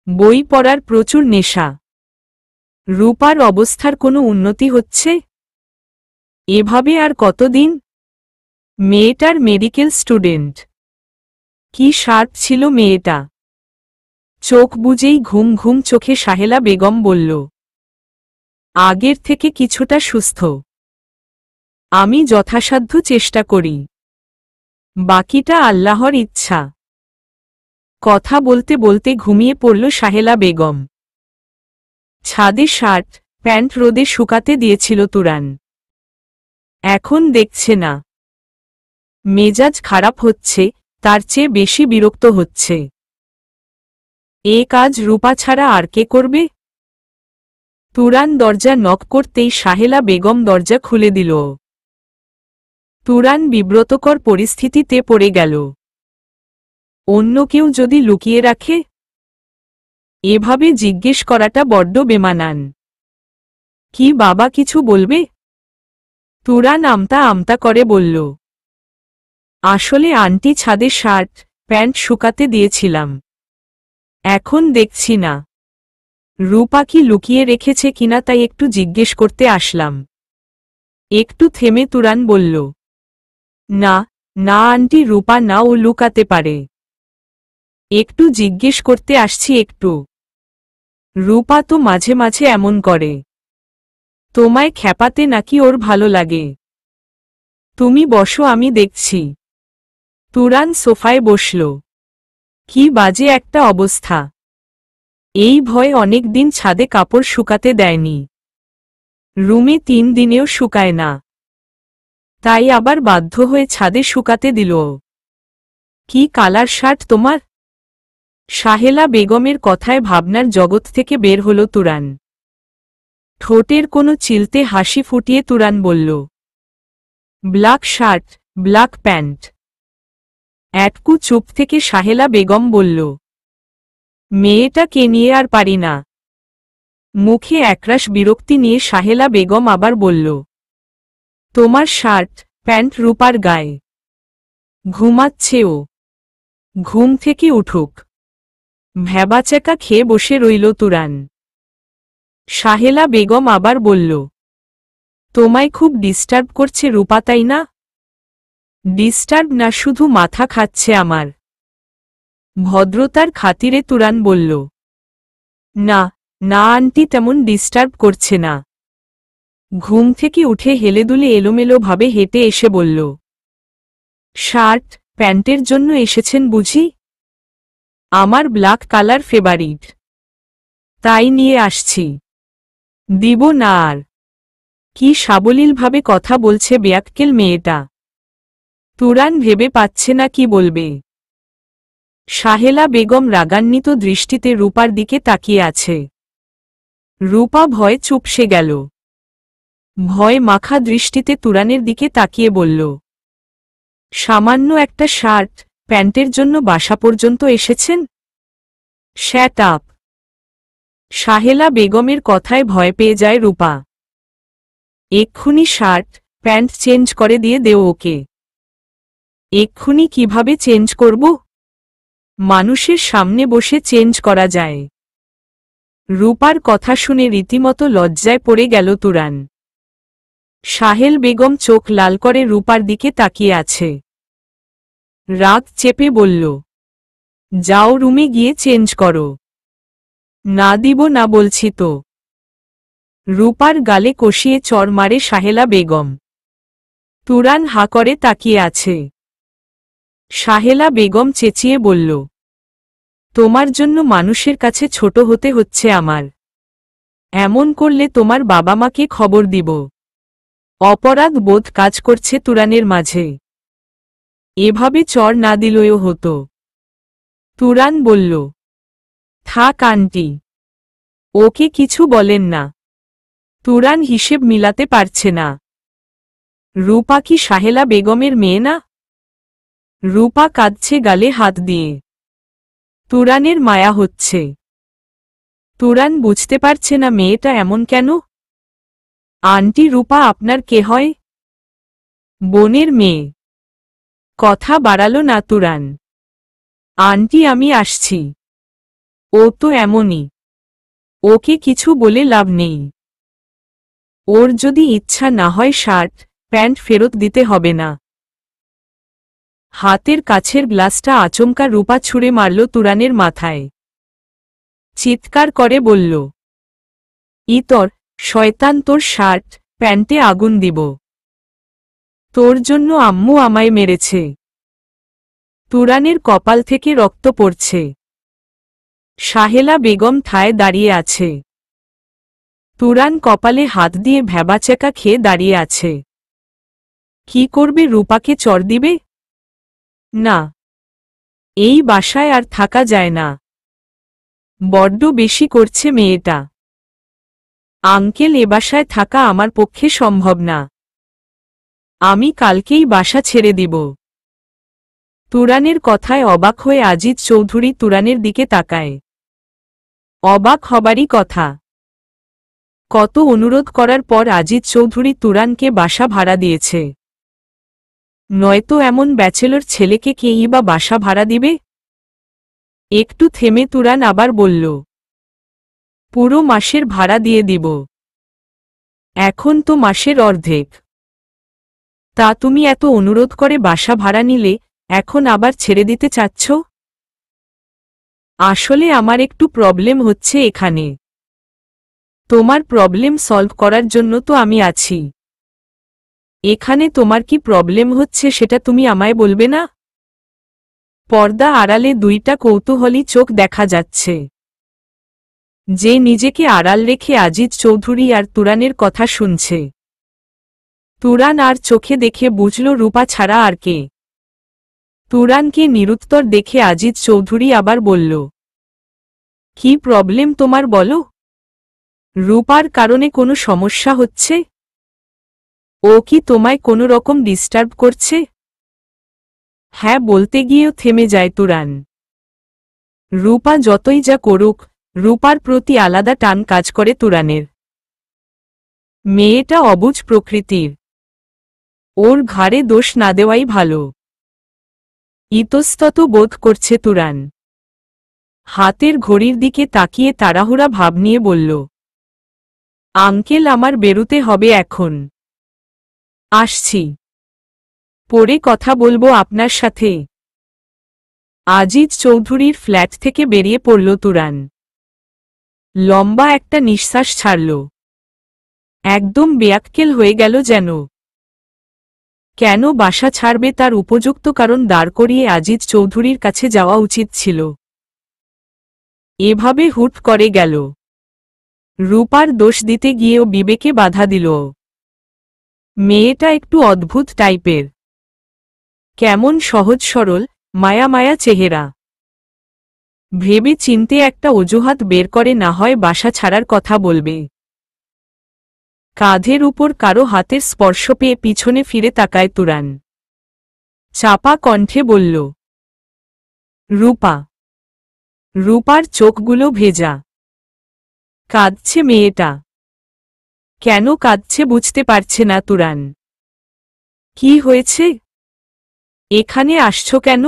বই পড়ার প্রচুর নেশা। রূপার অবস্থার কোনো উন্নতি হচ্ছে? এভাবে আর কতদিন? মেয়েটার মেডিকেল স্টুডেন্ট। কি শার্প ছিল মেয়েটা। চোখ বুজেই ঘুম ঘুম চোখে সাহেলা বেগম বলল, আগের থেকে কিছুটা সুস্থ। আমি যথাসাধ্য চেষ্টা করি। বাকিটা আল্লাহর ইচ্ছা। কথা বলতে বলতে ঘুমিয়ে পড়ল সাহেলা বেগম। ছাদে শার্ট প্যান্ট রোদে শুকাতে দিয়েছিল তুরান। এখন দেখছে না। মেজাজ খারাপ হচ্ছে, তার চেয়ে বেশি বিরক্ত হচ্ছে। এ কাজ রূপা ছাড়া আর কে করবে? তুরান দরজা নক করতেই সাহেলা বেগম দরজা খুলে দিল। তুরান বিব্রতকর পরিস্থিতিতে পড়ে গেল। অন্য কেউ যদি লুকিয়ে রাখে? এভাবে জিজ্ঞেস করাটা বড্ড বেমানান। কি বাবা কিছু বলবে? তুরান আমতা আমতা করে বলল, আসলে আন্টি ছাদে শার্ট প্যান্ট শুকাতে দিয়েছিলাম। এখন দেখছি না। রূপা কি লুকিয়ে রেখেছে কিনা তাই একটু জিজ্ঞেস করতে আসলাম। একটু থেমে তুরান বলল, না না আন্টি, রূপা না, ও লুকাতে পারে। একটু জিজ্ঞেস করতে আসছি একটু। রূপা তো মাঝে মাঝে এমন করে। তোমায় খ্যাপাতে নাকি ওর ভালো লাগে? তুমি বসো, আমি দেখছি। তুরান সোফায় বসল। কি বাজে একটা অবস্থা। এই ভয়ে অনেক দিন ছাদে কাপড় শুকাতে দেয়নি। রুমে 3 দিনেও শুকায় না। তাই আবার বাধ্য হয়ে ছাদে শুকাতে দিল। কি কালার শার্ট তোমার? সাহেলা বেগমের কথায় ভাবনার জগৎ থেকে বের হল তুরান। ঠোঁটের কোনো চিলতে হাসি ফুটিয়ে তুরান বলল, ব্ল্যাক শার্ট ব্ল্যাক প্যান্ট। এটকু চুপ থেকে সাহেলা বেগম বলল, মেয়েটাকে নিয়ে আর পারি না। মুখে একরাশ বিরক্তি নিয়ে সাহেলা বেগম আবার বলল, তোমার শার্ট প্যান্ট রূপার গায়ে। ঘুমাচ্ছে ও। ঘুম থেকে উঠুক। ভ্যাবাচাকা খেয়ে বসে রইল তুরান। সাহেলা বেগম আবার বলল, তোমায় খুব ডিস্টার্ব করছে রূপা, তাই না? ডিস্টার্ব না, শুধু মাথা খাচ্ছে আমার। ভদ্রতার খাতিরে তুরান বলল, না না আন্টি, তেমন ডিস্টার্ব করছে না। ঘুম থেকে উঠে হেলেদুলে এলোমেলো ভাবে হেঁটে এসে বলল, শার্ট প্যান্টের জন্য এসেছেন বুঝি? আমার ব্ল্যাক কালার ফেভারিট, তাই নিয়ে আসছি। দিব না আর। কি সাবলীলভাবে কথা বলছে বেয়াক্কেল মেয়েটা। তুরান ভেবে পাচ্ছে না কি বলবে। সাহেলা বেগম রাগান্বিত দৃষ্টিতে রূপার দিকে তাকিয়ে আছে। রূপা ভয়ে চুপসে গেল। ভয় মাখা দৃষ্টিতে তুরানের দিকে তাকিয়ে বলল, সামান্য একটা শার্ট প্যান্টের জন্য বাসা পর্যন্ত এসেছেন? Shut up. সাহেলা বেগমের কথায় ভয় পেয়ে যায় রূপা। এক্ষুনি শার্ট প্যান্ট চেঞ্জ করে দিয়ে দেও ওকে। এক্ষুনি কিভাবে চেঞ্জ করব? মানুষের সামনে বসে চেঞ্জ করা যায়? রূপার কথা শুনে রীতিমতো লজ্জায় পড়ে গেল তুরান। সাহেল বেগম চোখ লাল করে রূপার দিকে তাকিয়ে আছে। রাগ চেপে বলল, যাও রুমে গিয়ে চেঞ্জ করো। না দিব না বলছি তো। রূপার গালে কষিয়ে চড় মারে সাহেলা বেগম। তুরান হা করে তাকিয়ে আছে। সাহেলা বেগম চেঁচিয়ে বলল, তোমার জন্য মানুষের কাছে ছোট হতে হচ্ছে আমার। এমন করলে তোমার বাবা মাকে খবর দিব। অপরাধ বোধ কাজ করছে তুরানের মাঝে। এভাবে চর না দিলেও হতো। তুরান বলল, থাক আন্টি, ওকে কিছু বলেন না। তুরান হিসেব মিলাতে পারছে না। রূপা কি সাহেলা বেগমের মেয়ে না? রূপা কাঁদছে গালে হাত দিয়ে। তুরানের মায়া হচ্ছে। তুরান বুঝতে পারছে না মেয়েটা এমন কেন। আন্টি, রূপা আপনার কে হয়? বোনের মেয়ে। কথা বাড়ালো না তুরান। আন্টি, আমি আসছি। ও তো এমনই, ওকে কিছু বলে লাভ নেই। ওর যদি ইচ্ছা না হয় শার্ট প্যান্ট ফেরত দিতে হবে না। হাতের কাছের গ্লাসটা আচমকা রূপা ছুঁড়ে মারল তুরানের মাথায়। চিৎকার করে বলল, ইতর শয়তান, তোর শার্ট প্যান্টে আগুন দিব। তোর জন্য আম্মু আমায় মেরেছে। তুরানের কপাল থেকে রক্ত পড়ছে। সাহেলা বেগম ঠায় দাঁড়িয়ে আছে। তুরান কপালে হাত দিয়ে ভ্যাবাচেকা খেয়ে দাঁড়িয়ে আছে। কি করবে? রূপাকে চর দিবে? না, এই বাসায় আর থাকা যায় না। বড্ড বেশি করছে মেয়েটা। আঙ্কেল, এ বাসায় থাকা আমার পক্ষে সম্ভব না। আমি কালকেই বাসা ছেড়ে দিব। তুরানের কথায় অবাক হয়ে আজিজ চৌধুরী তুরানের দিকে তাকায়। অবাক হবারই কথা। কত অনুরোধ করার পর আজিজ চৌধুরী তুরানকে বাসা ভাড়া দিয়েছে। নয়তো এমন ব্যাচেলর ছেলেকে কেই বা বাসা ভাড়া দিবে? একটু থেমে তুরান আবার বলল, পুরো মাসের ভাড়া দিয়ে দিব। এখন তো মাসের অর্ধেক। তা তুমি এত অনুরোধ করে বাসা ভাড়া নিলে, এখন আবার ছেড়ে দিতে চাচ্ছ? আসলে আমার একটু প্রবলেম হচ্ছে এখানে। তোমার প্রবলেম সলভ করার জন্য তো আমি আছি। এখানে তোমার কি প্রবলেম হচ্ছে সেটা তুমি আমায় বলবে না? পর্দা আড়ালে দুইটা কৌতূহলী চোখ দেখা যাচ্ছে। যে নিজেকে আড়াল রেখে আজিজ চৌধুরী আর তুরানের কথা শুনছে। তুরান আর চোখে দেখে বুঝল রূপা ছাড়া আর কে। তুরানকে নিরুত্তর দেখে আজিজ চৌধুরী আবার বলল, কি প্রবলেম তোমার বলো? রূপার কারণে কোনো সমস্যা হচ্ছে? ও কি তোমায় কোনো রকম ডিস্টার্ব করছে? হ্যাঁ বলতে গিয়েও থেমে যায় তুরান। রূপা যতই যা করুক, রূপার প্রতি আলাদা টান কাজ করে তুরানের। মেয়েটা অবুঝ প্রকৃতির। ওর ঘাড়ে দোষ না দেওয়াই ভালো। ইতস্তত বোধ করছে তুরান। হাতের ঘড়ির দিকে তাকিয়ে তাড়াহুড়া ভাব নিয়ে বলল, আঙ্কেল, আমার বেরুতে হবে এখন। আসছি। পরে কথা বলবো আপনার সাথে। আজিজ চৌধুরীর ফ্ল্যাট থেকে বেরিয়ে পড়ল তুরান। লম্বা একটা নিঃশ্বাস ছাড়ল। একদম বেয়াক্কেল হয়ে গেল যেন। কেন বাসা ছাড়বে তার উপযুক্ত কারণ দাঁড় করিয়ে আজিজ চৌধুরীর কাছে যাওয়া উচিত ছিল। এভাবে হুট করে গেল। রূপার দোষ দিতে গিয়েও বিবেকে বাধা দিল। মেয়েটা একটু অদ্ভুত টাইপের। কেমন সহজ সরল, মায়া মায়া চেহারা। ভেবে চিনতে একটা অজুহাত বের করে না হয় বাসা ছাড়ার কথা বলবে। কাঁধের উপর কারো হাতের স্পর্শ পেয়ে পিছনে ফিরে তাকায় তুরান। চাপা কণ্ঠে বলল, রূপা। রূপার চোখগুলো ভেজা। কাঁদছে মেয়েটা। কেন কাঁদছে বুঝতে পারছে না তুরান। কি হয়েছে? এখানে আসছো কেন?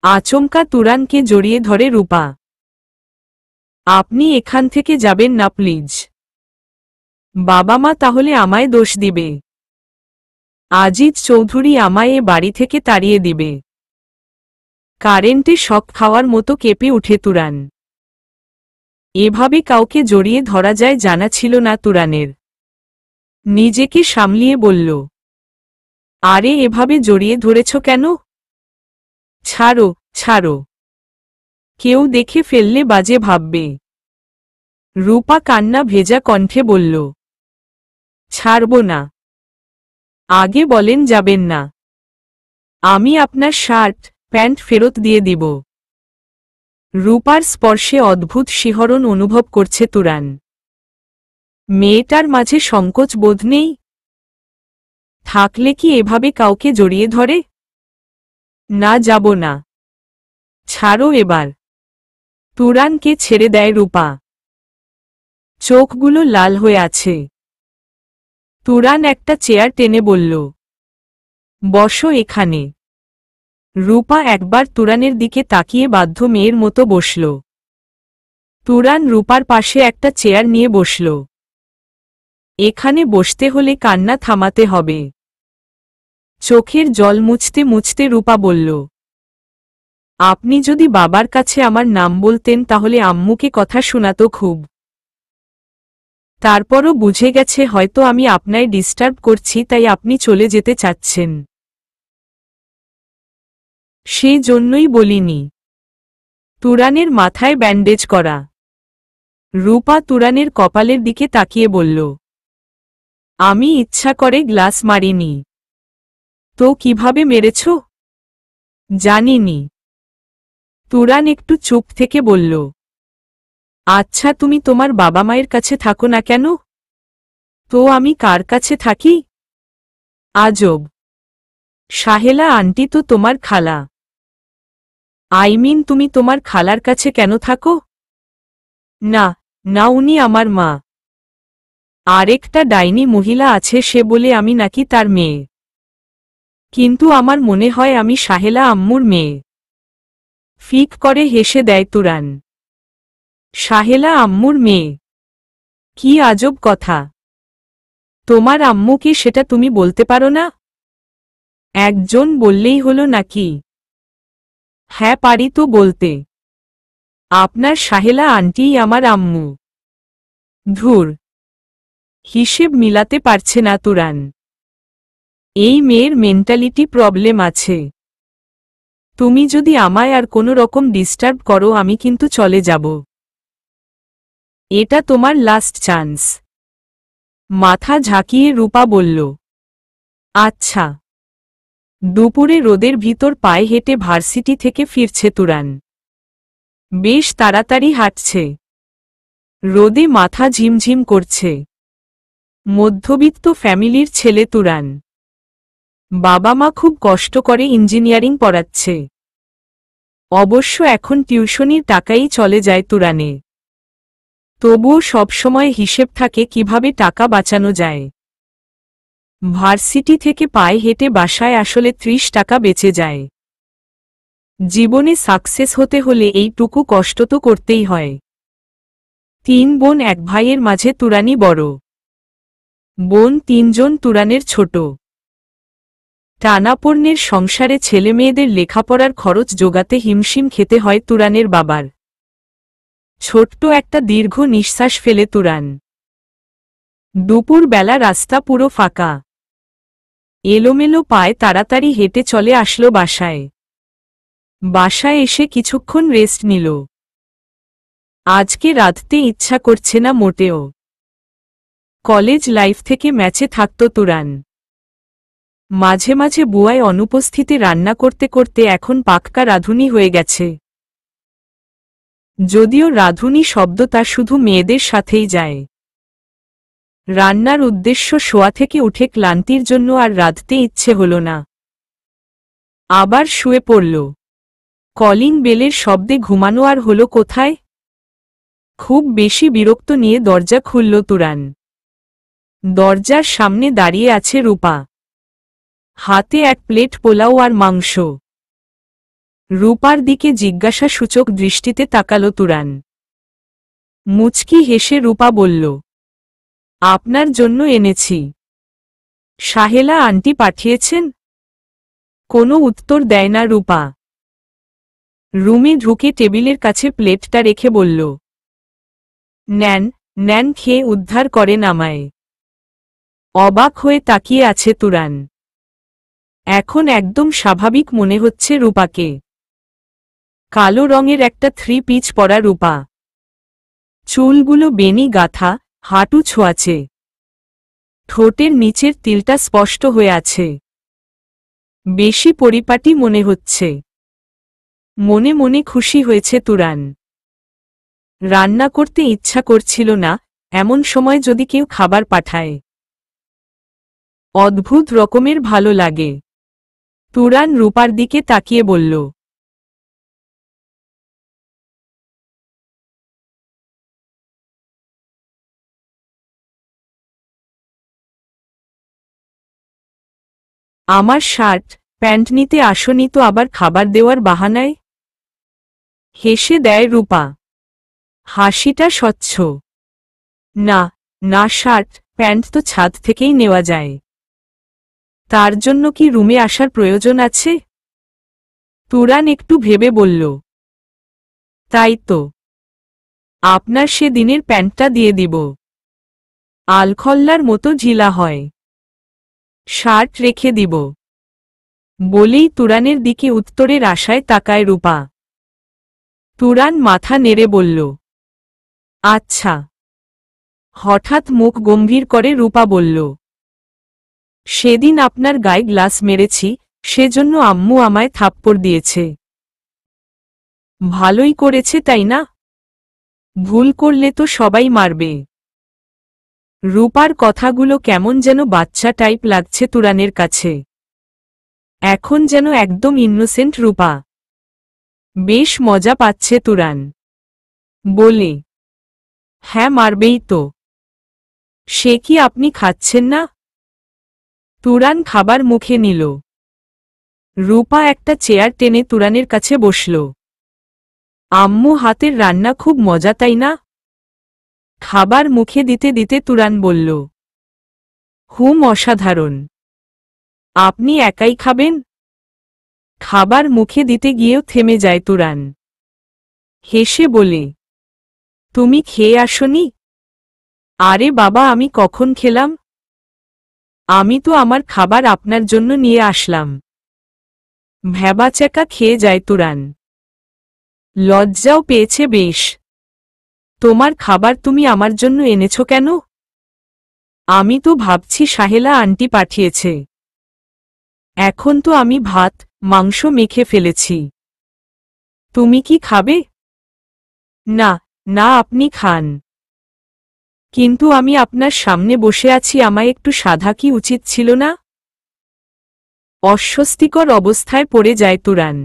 আচমকা তুরানকে জড়িয়ে ধরে রূপা। আপনি এখান থেকে যাবেন না প্লিজ। বাবা মা তাহলে আমায় দোষ দিবে। আজিজ চৌধুরী আমায় এ বাড়ি থেকে তাড়িয়ে দিবে। কারেন্টে শক খাওয়ার মতো কেঁপে উঠে তুরান। এভাবে কাউকে জড়িয়ে ধরা যায় জানা ছিল না তুরানের। নিজেকে সামলিয়ে বলল, আরে এভাবে জড়িয়ে ধরেছ কেন? ছাড়ো, ছাড়ো। কেউ দেখে ফেললে বাজে ভাববে। রূপা কান্না ভেজা কণ্ঠে বলল, ছাড়ব না। আগে বলেন যাবেন না। আমি আপনার শার্ট প্যান্ট ফেরত দিয়ে দিব। রূপার স্পর্শে অদ্ভুত শিহরণ অনুভব করছে তুরান। মেয়েটার মাঝে সংকোচ বোধ নেই? থাকলে কি এভাবে কাউকে জড়িয়ে ধরে? না, যাব না। ছাড়ো এবার। তুরানকে ছেড়ে দেয় রূপা। চোখগুলো লাল হয়ে আছে। তুরান একটা চেয়ার টেনে বলল, বসো এখানে। রূপা একবার তুরানের দিকে তাকিয়ে বাধ্য মেয়ের মতো বসল। তুরান রূপার পাশে একটা চেয়ার নিয়ে বসল। এখানে বসতে হলে কান্না থামাতে হবে। চোখের জল মুছতে মুছতে রূপা বলল, আপনি যদি বাবার কাছে আমার নাম বলতেন তাহলে আম্মুকে কথা শোনাতো খুব। তারপরও বুঝে গেছে হয়তো আমি আপনায় ডিস্টার্ব করছি, তাই আপনি চলে যেতে চাচ্ছেন। সে জন্যই বলিনি। তুরানের মাথায় ব্যান্ডেজ করা। রূপা তুরানের কপালের দিকে তাকিয়ে বলল, আমি ইচ্ছা করে গ্লাস মারিনি। তো কিভাবে মেরেছ? জানিনি। তুরান একটু চুপ থেকে বলল, আচ্ছা তুমি তোমার বাবা মায়ের কাছে থাকো না কেন? তো আমি কার কাছে থাকি? আজব। সাহেলা আন্টি তো তোমার খালা। তুমি তোমার খালার কাছে কেন থাকো? না, না, উনি আমার মা। আরেকটা ডাইনি মহিলা আছে, সে বলে আমি নাকি তার মেয়ে। কিন্তু আমার মনে হয় আমি সাহেলা আম্মুর মেয়ে। ফিক করে হেসে দেয় তুরান। সাহেলা আম্মুর মেয়ে? কি আজব কথা। তোমার আম্মুকে সেটা তুমি বলতে পারো না? একজন বললেই হলো নাকি? হ্যাঁ, পারি তো বলতে। আপনার সাহেলা আন্টিই আমার আম্মু। ধুর। হিসেব মিলাতে পারছে না তুরান। এই মেয়ের মেন্টালিটি প্রবলেম আছে। তুমি যদি আমায় আর কোনো রকম ডিস্টার্ব করো আমি কিন্তু চলে যাব। এটা তোমার লাস্ট চান্স। মাথা ঝাঁকিয়ে রূপা বলল, আচ্ছা। দুপুরে রোদের ভিতর পায়ে হেঁটে ভার্সিটি থেকে ফিরছে তুরান। বেশ তাড়াতাড়ি হাঁটছে। রোদে মাথা ঝিমঝিম করছে। মধ্যবিত্ত ফ্যামিলির ছেলে তুরান। বাবা মা খুব কষ্ট করে ইঞ্জিনিয়ারিং পড়াচ্ছে। অবশ্য এখন টিউশনির টাকাই চলে যায় তুরানে। তবুও সবসময় হিসেব থাকে কিভাবে টাকা বাঁচানো যায়। ভার্সিটি থেকে পায়ে হেঁটে বাসায় আসলে 30 টাকা বেঁচে যায়। জীবনে সাকসেস হতে হলে এইটুকু কষ্ট তো করতেই হয়। 3 বোন 1 ভাইয়ের মাঝে তুরানি বড়। বোন 3 জন, তুরানের ছোট। টানাপোড়েনের সংসারে ছেলেমেয়েদের লেখাপড়ার খরচ জোগাতে হিমশিম খেতে হয় তুরানের বাবার। ছোট্ট একটা দীর্ঘ নিঃশ্বাস ফেলে তুরান। দুপুর বেলা রাস্তা পুরো ফাঁকা। এলোমেলো পায়ে তাড়াতাড়ি হেঁটে চলে আসলো বাসায়। বাসায় এসে কিছুক্ষণ রেস্ট নিল। আজকে রাততে ইচ্ছা করছে না মোটেও। কলেজ লাইফ থেকে ম্যাচে থাকত তুরান। মাঝে মাঝে বুয়ায় অনুপস্থিতি রান্না করতে করতে এখন পাক্কা রাঁধুনি হয়ে গেছে। যদিও রাঁধুনি শব্দটা শুধু মেয়েদের সাথেই যায়। রান্নার উদ্দেশ্য শোয়া থেকে উঠে ক্লান্তির জন্য আর রাঁধতে ইচ্ছে হল না। আবার শুয়ে পড়ল। কলিং বেলের শব্দে ঘুমানো আর হল কোথায়। খুব বেশি বিরক্ত নিয়ে দরজা খুলল তুরান। দরজার সামনে দাঁড়িয়ে আছে রূপা। হাতে 1 প্লেট পোলাও আর মাংস। রূপার দিকে জিজ্ঞাসাসূচক দৃষ্টিতে তাকালো তুরান। মুচকি হেসে রূপা বলল, আপনার জন্য এনেছি। সাহেলা আন্টি পাঠিয়েছেন? কোনো উত্তর দেয় না রূপা। রুমে ঢুকে টেবিলের কাছে প্লেটটা রেখে বলল, নেন, নেন, খেয়ে উদ্ধার করেন আমায়। অবাক হয়ে তাকিয়ে আছে তুরান। এখন একদম স্বাভাবিক মনে হচ্ছে রূপাকে। কালো রঙের একটা 3 পিস পরা রূপা। চুলগুলো বেনি গাঁথা, হাঁটু ছোঁয়াচে। ঠোঁটের নিচের তিলটা স্পষ্ট হয়ে আছে। বেশি পরিপাটি মনে হচ্ছে। মনে মনে খুশি হয়েছে তুরান। রান্না করতে ইচ্ছা করছিল না, এমন সময় যদি কেউ খাবার পাঠায় অদ্ভুত রকমের ভালো লাগে। তুরান রূপার দিকে তাকিয়ে বলল, আমার শার্ট প্যান্ট নিতে আসনি তো আবার খাবার দেওয়ার বাহানায়? হেসে দেয় রূপা। হাসিটা স্বচ্ছ। না না, শার্ট প্যান্ট তো ছাদ থেকেই নেওয়া যায়। তার জন্য কি রুমে আসার প্রয়োজন আছে? তুরান একটু ভেবে বলল, তাই তো। আপনার সে দিনের প্যান্টটা দিয়ে দিব। আলখল্লার মতো ঢিলা হয়। শার্ট রেখে দিব। বলেই তুরানের দিকে উত্তরের আশায় তাকায় রূপা। তুরান মাথা নেড়ে বলল, আচ্ছা। হঠাৎ মুখ গম্ভীর করে রূপা বলল, সেদিন আপনার গায়ে গ্লাস মেরেছি, সেজন্য আম্মু আমায় থাপ্পড় দিয়েছে। ভালোই করেছে তাই না? ভুল করলে তো সবাই মারবে। রূপার কথাগুলো কেমন যেন বাচ্চা টাইপ লাগছে তুরানের কাছে। এখন যেন একদম ইনোসেন্ট রূপা। বেশ মজা পাচ্ছে তুরান। বলে, হ্যাঁ মারবেই তো। সে কি আপনি খাচ্ছেন না? তুরান খাবার মুখে নিল। রূপা একটা চেয়ার টেনে তুরানের কাছে বসল। আম্মু হাতের রান্না খুব মজা তাই না? খাবার মুখে দিতে দিতে তুরান বলল, হুম, অসাধারণ। আপনি একাই খাবেন? খাবার মুখে দিতে গিয়েও থেমে যায় তুরান। হেসে বলে, তুমি খেয়ে আসনি? আরে বাবা, আমি কখন খেলাম? আমি তো আমার খাবার আপনার জন্য নিয়ে আসলাম। ভ্যাবাচ্যাকা খেয়ে যায় তুরান। লজ্জাও পেয়েছে বেশ। তোমার খাবার তুমি আমার জন্য এনেছ কেন? আমি তো ভাবছি সাহেলা আন্টি পাঠিয়েছে। এখন তো আমি ভাত মাংস মেখে ফেলেছি। তুমি কি খাবে? না না, আপনি খান। কিন্তু আমি আপনার সামনে বসে আছি, আমায় একটু সাধা কি উচিত ছিল না? অস্বস্তিকর অবস্থায় পড়ে যায় তুরান।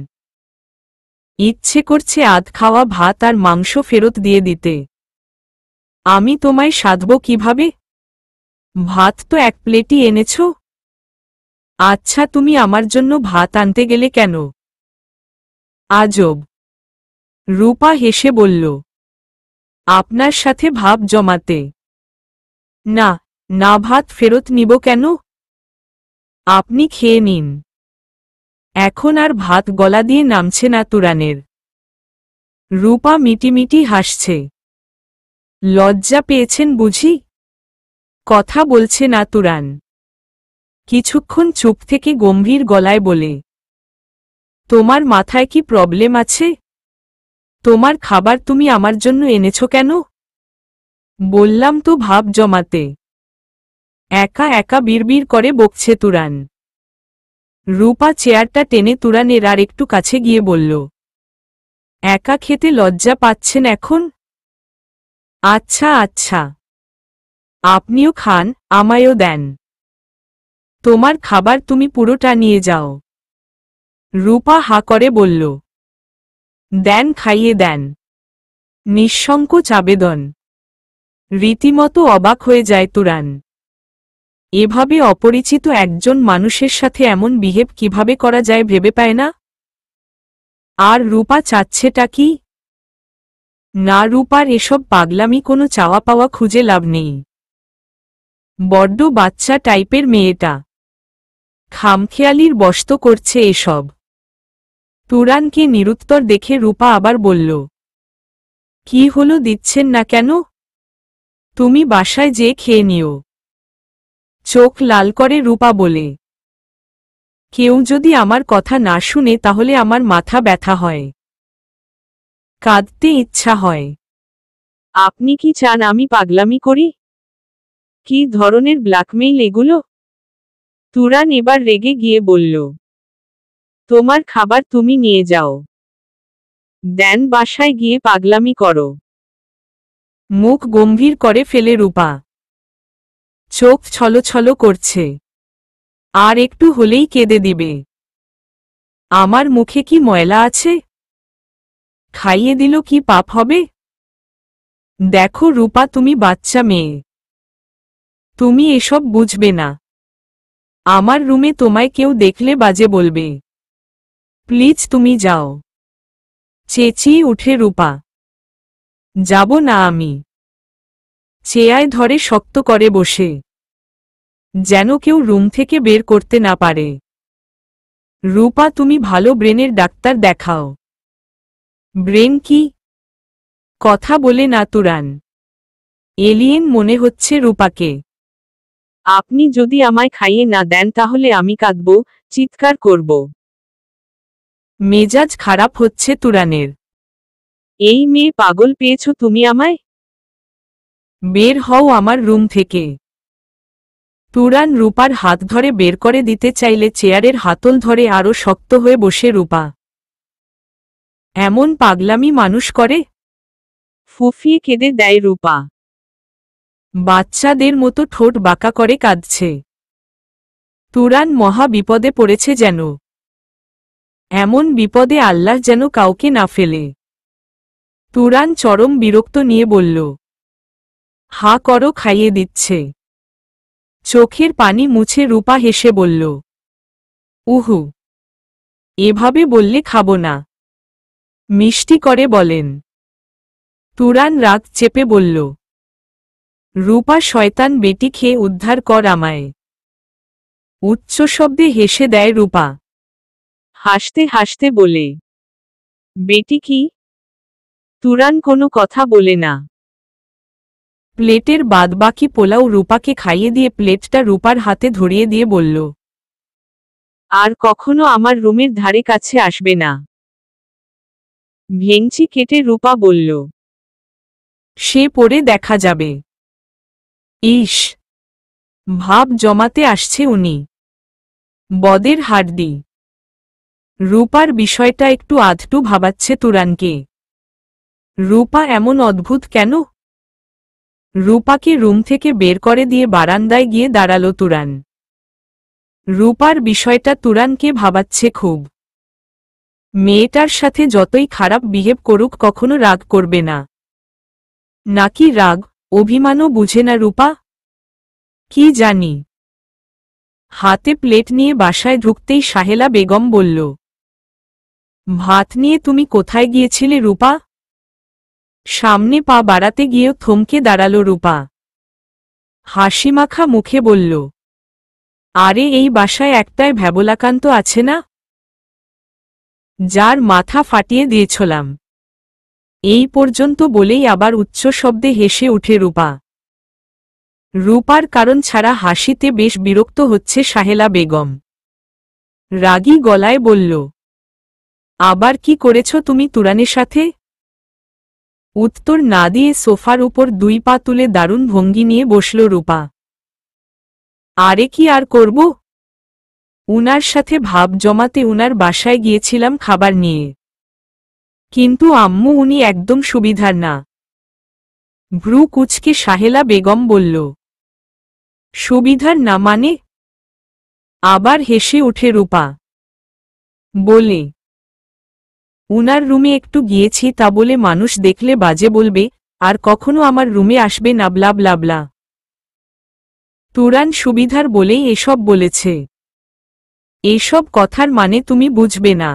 ইচ্ছে করছে আধ খাওয়া ভাত আর মাংস ফেরত দিয়ে দিতে। আমি তোমায় সাধব কিভাবে? ভাত তো এক প্লেটই এনেছ। আচ্ছা, তুমি আমার জন্য ভাত আনতে গেলে কেন? আজব। রূপা হেসে বলল, আপনার সাথে ভাব জমাতে। না না, ভাত ফেরত নিব কেন? আপনি খেয়ে নিন। এখন আর ভাত গলা দিয়ে নামছে না তুরানের। রূপা মিটিমিটি হাসছে। লজ্জা পেয়েছেন বুঝি? কথা বলছে না তুরান। কিছুক্ষণ চুপ থেকে গম্ভীর গলায় বলে, তোমার মাথায় কি প্রবলেম আছে? তোমার খাবার তুমি আমার জন্য এনেছ কেন? বললাম তো ভাব জমাতে। একা একা বিড়বিড় করে বকছে তুরান। রূপা চেয়ারটা টেনে তুরানের আর একটু কাছে গিয়ে বলল, একা খেতে লজ্জা পাচ্ছেন এখন? আচ্ছা আচ্ছা, আপনিও খান, আমায়ও দেন। তোমার খাবার তুমি পুরোটা নিয়ে যাও। রূপা হা করে বলল, দেন, খাইয়ে দেন। নিঃসংকোচ আবেদন। রীতিমতো অবাক হয়ে যায় তুরান। এভাবে অপরিচিত একজন মানুষের সাথে এমন বিহেভ কিভাবে করা যায় ভেবে পায় না। আর রূপা চাচ্ছেটা কি? না, রূপার এসব পাগলামি কোনো চাওয়া পাওয়া খুঁজে লাভ নেই। বড্ড বাচ্চা টাইপের মেয়েটা। খামখেয়ালির বশত করছে এসব। তুরানকে নিরুত্তর দেখে রূপা আবার বলল, কি হলো, দিচ্ছেন না কেন? তুমি বাসায় যেয়ে খেয়ে নিও। চোখ লাল করে রূপা বলে, কেউ যদি আমার কথা না শুনে তাহলে আমার মাথা ব্যথা হয়, কাঁদতে ইচ্ছা হয়। আপনি কি চান আমি পাগলামি করি? কি ধরনের ব্ল্যাকমেইল এগুলো? তুরান এবার রেগে গিয়ে বলল, তোমার খাবার তুমি নিয়ে যাও, দেন বাসায় গিয়ে পাগলামি করো। মুখ গম্ভীর করে ফেলে রূপা, চোখ ছলছল করছে, আর একটু হলেই কেঁদে দিবে। আমার মুখে কি ময়লা আছে? খাইয়ে দিল কি পাপ হবে? দেখো রূপা, তুমি বাচ্চা মেয়ে, তুমি এসব বুঝবে না। আমার রুমে তোমায় কেউ দেখলে বাজে বলবে। প্লিজ তুমি যাও। চেঁচিয়ে উঠে রূপা, যাব না আমি। চেয়ায় ধরে শক্ত করে বসে, যেন কেউ রুম থেকে বের করতে না পারে। রূপা, তুমি ভালো ব্রেনের ডাক্তার দেখাও। ব্রেন কি? কথা বলে না তুরান, এলিয়েন মনে হচ্ছে রূপাকে। আপনি যদি আমায় খাইয়ে না দেন তাহলে আমি কাঁদব, চিৎকার করব। মেজাজ খারাপ হচ্ছে তুরানের। এই মেয়ে পাগল পেয়েছ তুমি আমায়? বের হও আমার রুম থেকে। তুরান রূপার হাত ধরে বের করে দিতে চাইলে চেয়ারের হাতল ধরে আরো শক্ত হয়ে বসে রূপা। এমন পাগলামি মানুষ করে? ফুফিয়ে কেঁদে দেয় রূপা। বাচ্চাদের মতো ঠোঁট বাঁকা করে কাঁদছে। তুরান মহা বিপদে পড়েছে যেন। এমন বিপদে আল্লাহ যেন কাউকে না ফেলে। তুরান চরম বিরক্ত নিয়ে বলল, হা করো, খাইয়ে দিচ্ছে। চোখের পানি মুছে রূপা হেসে বলল, উহু, এভাবে বললে খাবো না। মিষ্টি করে বলেন। তুরান রাগ চেপে বলল, রূপা শয়তান বেটি, খেয়ে উদ্ধার কর আমায়। উচ্চ শব্দে হেসে দেয় রূপা, হাসতে হাসতে বলে, বেটি কি? তুরান কোনো কথা বলে না। প্লেটের বাদবাকি পোলাও রূপাকে খাইয়ে দিয়ে প্লেটটা রূপার হাতে ধরিয়ে দিয়ে বলল, আর কখনো আমার রুমের ধারে কাছে আসবে না। ভেঙচি কেটে রূপা বলল, সে পরে দেখা যাবে। ইস, ভাব জমাতে আসছে উনি, বদের হাড্ডি। রূপার বিষয়টা একটু আধটু ভাবাচ্ছে তুরানকে। রূপা এমন অদ্ভুত কেন? রূপাকে রুম থেকে বের করে দিয়ে বারান্দায় গিয়ে দাঁড়ালো তুরান। রূপার বিষয়টা তুরানকে ভাবাচ্ছে খুব। মেয়েটার সাথে যতই খারাপ বিহেভ করুক কখনো রাগ করবে না। নাকি রাগ, অভিমানও বুঝে না রূপা? কি জানি। হাতে প্লেট নিয়ে বাসায় ঢুকতেই সাহেলা বেগম বলল, ভাত নিয়ে তুমি কোথায় গিয়েছিলে রূপা? সামনে পা বাড়াতে গিয়েও থমকে দাঁড়ালো রূপা। হাসিমাখা মুখে বলল, আরে এই বাসায় একটাই ভ্যাবলাকান্ত আছে না, যার মাথা ফাটিয়ে দিয়েছিলাম। এই পর্যন্ত বলেই আবার উচ্চ শব্দে হেসে উঠে রূপা। রূপার কারণ ছাড়া হাসিতে বেশ বিরক্ত হচ্ছে সাহেলা বেগম। রাগী গলায় বলল, আবার কি করেছ তুমি তুরানের সাথে? উত্তর না দিয়ে সোফার উপর দুই পা তুলে দারুণ ভঙ্গি নিয়ে বসল রূপা। আরে কি আর করব? উনার সাথে ভাব জমাতে উনার বাসায় গিয়েছিলাম খাবার নিয়ে। কিন্তু আম্মু, উনি একদম সুবিধার না। ভ্রু কুচকে সাহেলা বেগম বলল, সুবিধার না মানে? আবার হেসে উঠে রূপা, বলে, উনার রুমে একটু গিয়েছি তা বলে মানুষ দেখলে বাজে বলবে, আর কখনো আমার রুমে আসবে না, ব্লা ব্লা ব্লা। তুরান সুবিধার বলেই এসব বলেছে। এইসব কথার মানে তুমি বুঝবে না।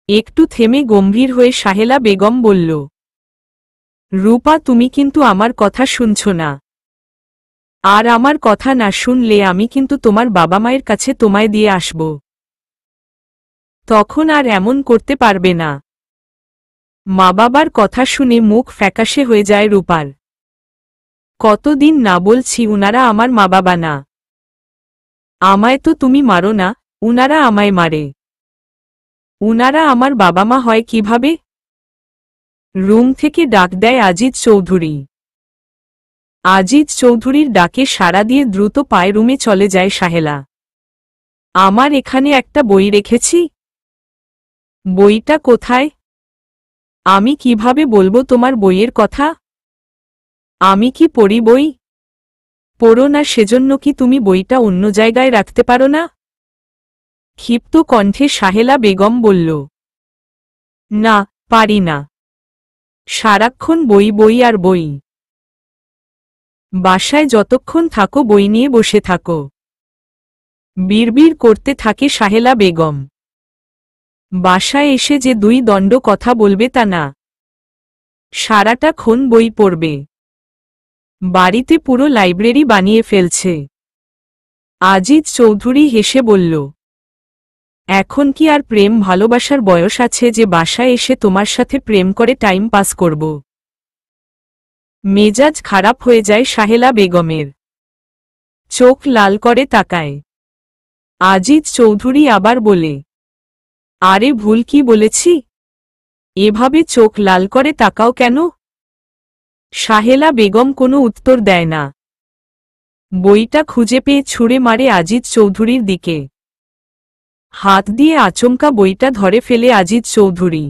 একটু থেমে গম্ভীর হয়ে সাহেলা বেগম বলল, রূপা, তুমি কিন্তু আমার কথা শুনছ না। আর আমার কথা না শুনলে আমি কিন্তু তোমার বাবা মায়ের কাছে তোমায় দিয়ে আসব। তখন আর এমন করতে পারবে না। মা বাবার কথা শুনে মুখ ফ্যাকাশে হয়ে যায় রূপার। কতদিন না বলছি উনারা আমার মা বাবা না। আমায় তো তুমি মারো না, উনারা আমায় মারে। উনারা আমার বাবা মা হয় কিভাবে? রুম থেকে ডাক দেয় আজিজ চৌধুরী। আজিজ চৌধুরীর ডাকে সাড়া দিয়ে দ্রুত পায়ে রুমে চলে যায় সাহেলা। আমার এখানে একটা বই রেখেছি। বইটা কোথায়? আমি কিভাবে বলবো তোমার বইয়ের কথা? আমি কি পড়ি বই? পড়ো না সেজন্য কি তুমি বইটা অন্য জায়গায় রাখতে পারো না? ক্ষিপ্ত কণ্ঠে সাহেলা বেগম বলল। না, পারি না। সারাক্ষণ বই বই আর বই। বাসায় যতক্ষণ থাকো বই নিয়ে বসে থাকো। বিড়বিড় করতে থাকে সাহেলা বেগম। বাসায় এসে যে দুই দণ্ড কথা বলবে তা না, সারাটাক্ষণ বই পড়বে। বাড়িতে পুরো লাইব্রেরি বানিয়ে ফেলছে। আজিজ চৌধুরী হেসে বলল, এখন কি আর প্রেম ভালোবাসার বয়স আছে যে বাসায় এসে তোমার সাথে প্রেম করে টাইম পাস করব? মেজাজ খারাপ হয়ে যায় সাহেলা বেগমের। চোখ লাল করে তাকায়। আজিজ চৌধুরী আবার বলে, আরে ভুল কি বলেছি? এভাবে চোখ লাল করে তাকাও কেন? সাহেলা বেগম কোনো উত্তর দেয় না। বইটা খুঁজে পেয়ে ছুঁড়ে মারে আজিজ চৌধুরীর দিকে। হাত দিয়ে আচমকা বইটা ধরে ফেলে আজিজ চৌধুরী।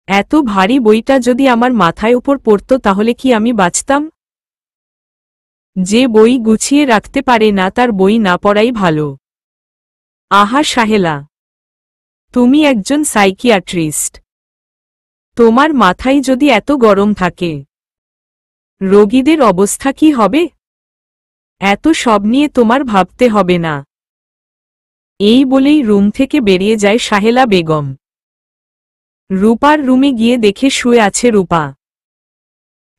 এত ভারী বইটা যদি আমার মাথায় উপর পড়ত তাহলে কি আমি বাঁচতাম? যে বই গুছিয়ে রাখতে পারে না তার বই না পড়াই ভালো। আহা সাহেলা, তুমি একজন সাইকিয়াট্রিস্ট। তোমার মাথায় যদি এত গরম থাকে, রোগীদের অবস্থা কি হবে? এত সব নিয়ে তোমার ভাবতে হবে না। এই বলেই রুম থেকে বেরিয়ে যায় সাহেলা বেগম। রূপার রুমে গিয়ে দেখে শুয়ে আছে রূপা।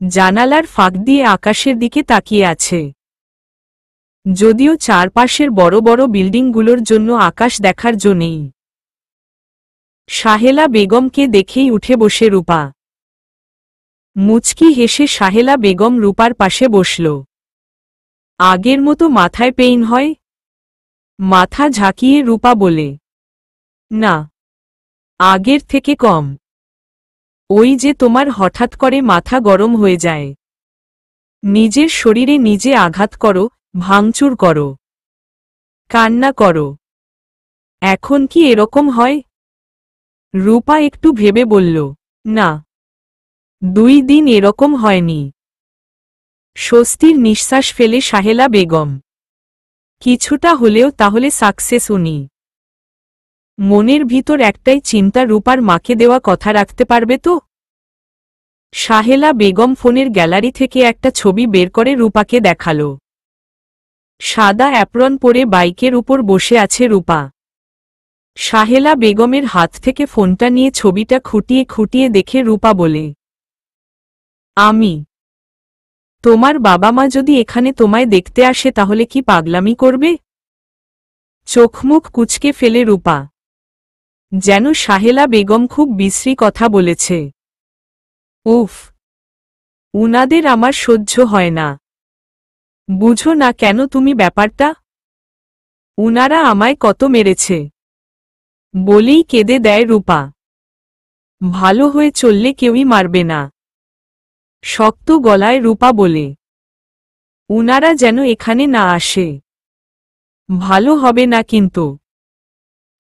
জানালার ফাঁক দিয়ে আকাশের দিকে তাকিয়ে আছে। যদিও চারপাশের বড় বড় বিল্ডিংগুলোর জন্য আকাশ দেখার জো নেই। সাহেলা বেগমকে দেখেই উঠে বসে রূপা। মুচকি হেসে সাহেলা বেগম রূপার পাশে বসল। আগের মতো মাথায় পেইন হয়? মাথা ঝাঁকিয়ে রূপা বলে, না, আগের থেকে কম। ওই যে তোমার হঠাৎ করে মাথা গরম হয়ে যায়, নিজের শরীরে নিজে আঘাত করো, ভাঙচুর করো, কান্না করো, এখন কি এরকম হয়? রূপা একটু ভেবে বলল, না, 2 দিন এরকম হয়নি। স্বস্তির নিঃশ্বাস ফেলে সাহেলা বেগম। কিছুটা হলেও তাহলে সাকসেস উনি। মনের ভিতর একটাই চিন্তা, রূপার মাকে দেওয়া কথা রাখতে পারবে তো? সাহেলা বেগম ফোনের গ্যালারি থেকে একটা ছবি বের করে রূপাকে দেখালো। সাদা অ্যাপ্রন পরে বাইকের উপর বসে আছে রূপা। সাহেলা বেগমের হাত থেকে ফোনটা নিয়ে ছবিটা খুঁটিয়ে খুঁটিয়ে দেখে রূপা বলে, আমি, তোমার বাবা মা যদি এখানে তোমায় দেখতে আসে তাহলে কি পাগলামি করবে? চোখমুখ কুঁচকে ফেলে রূপা। যেন সাহেলা বেগম খুব বিশ্রী কথা বলেছে। উফ, উনাদের আমার সহ্য হয় না। বুঝো না কেন তুমি ব্যাপারটা? উনারা আমায় কত মেরেছে বলেই কেঁদে দেয় রূপা। ভালো হয়ে চললে কেউই মারবে না। শক্ত গলায় রূপা বলে, উনারা যেন এখানে না আসে। ভালো হবে না কিন্তু।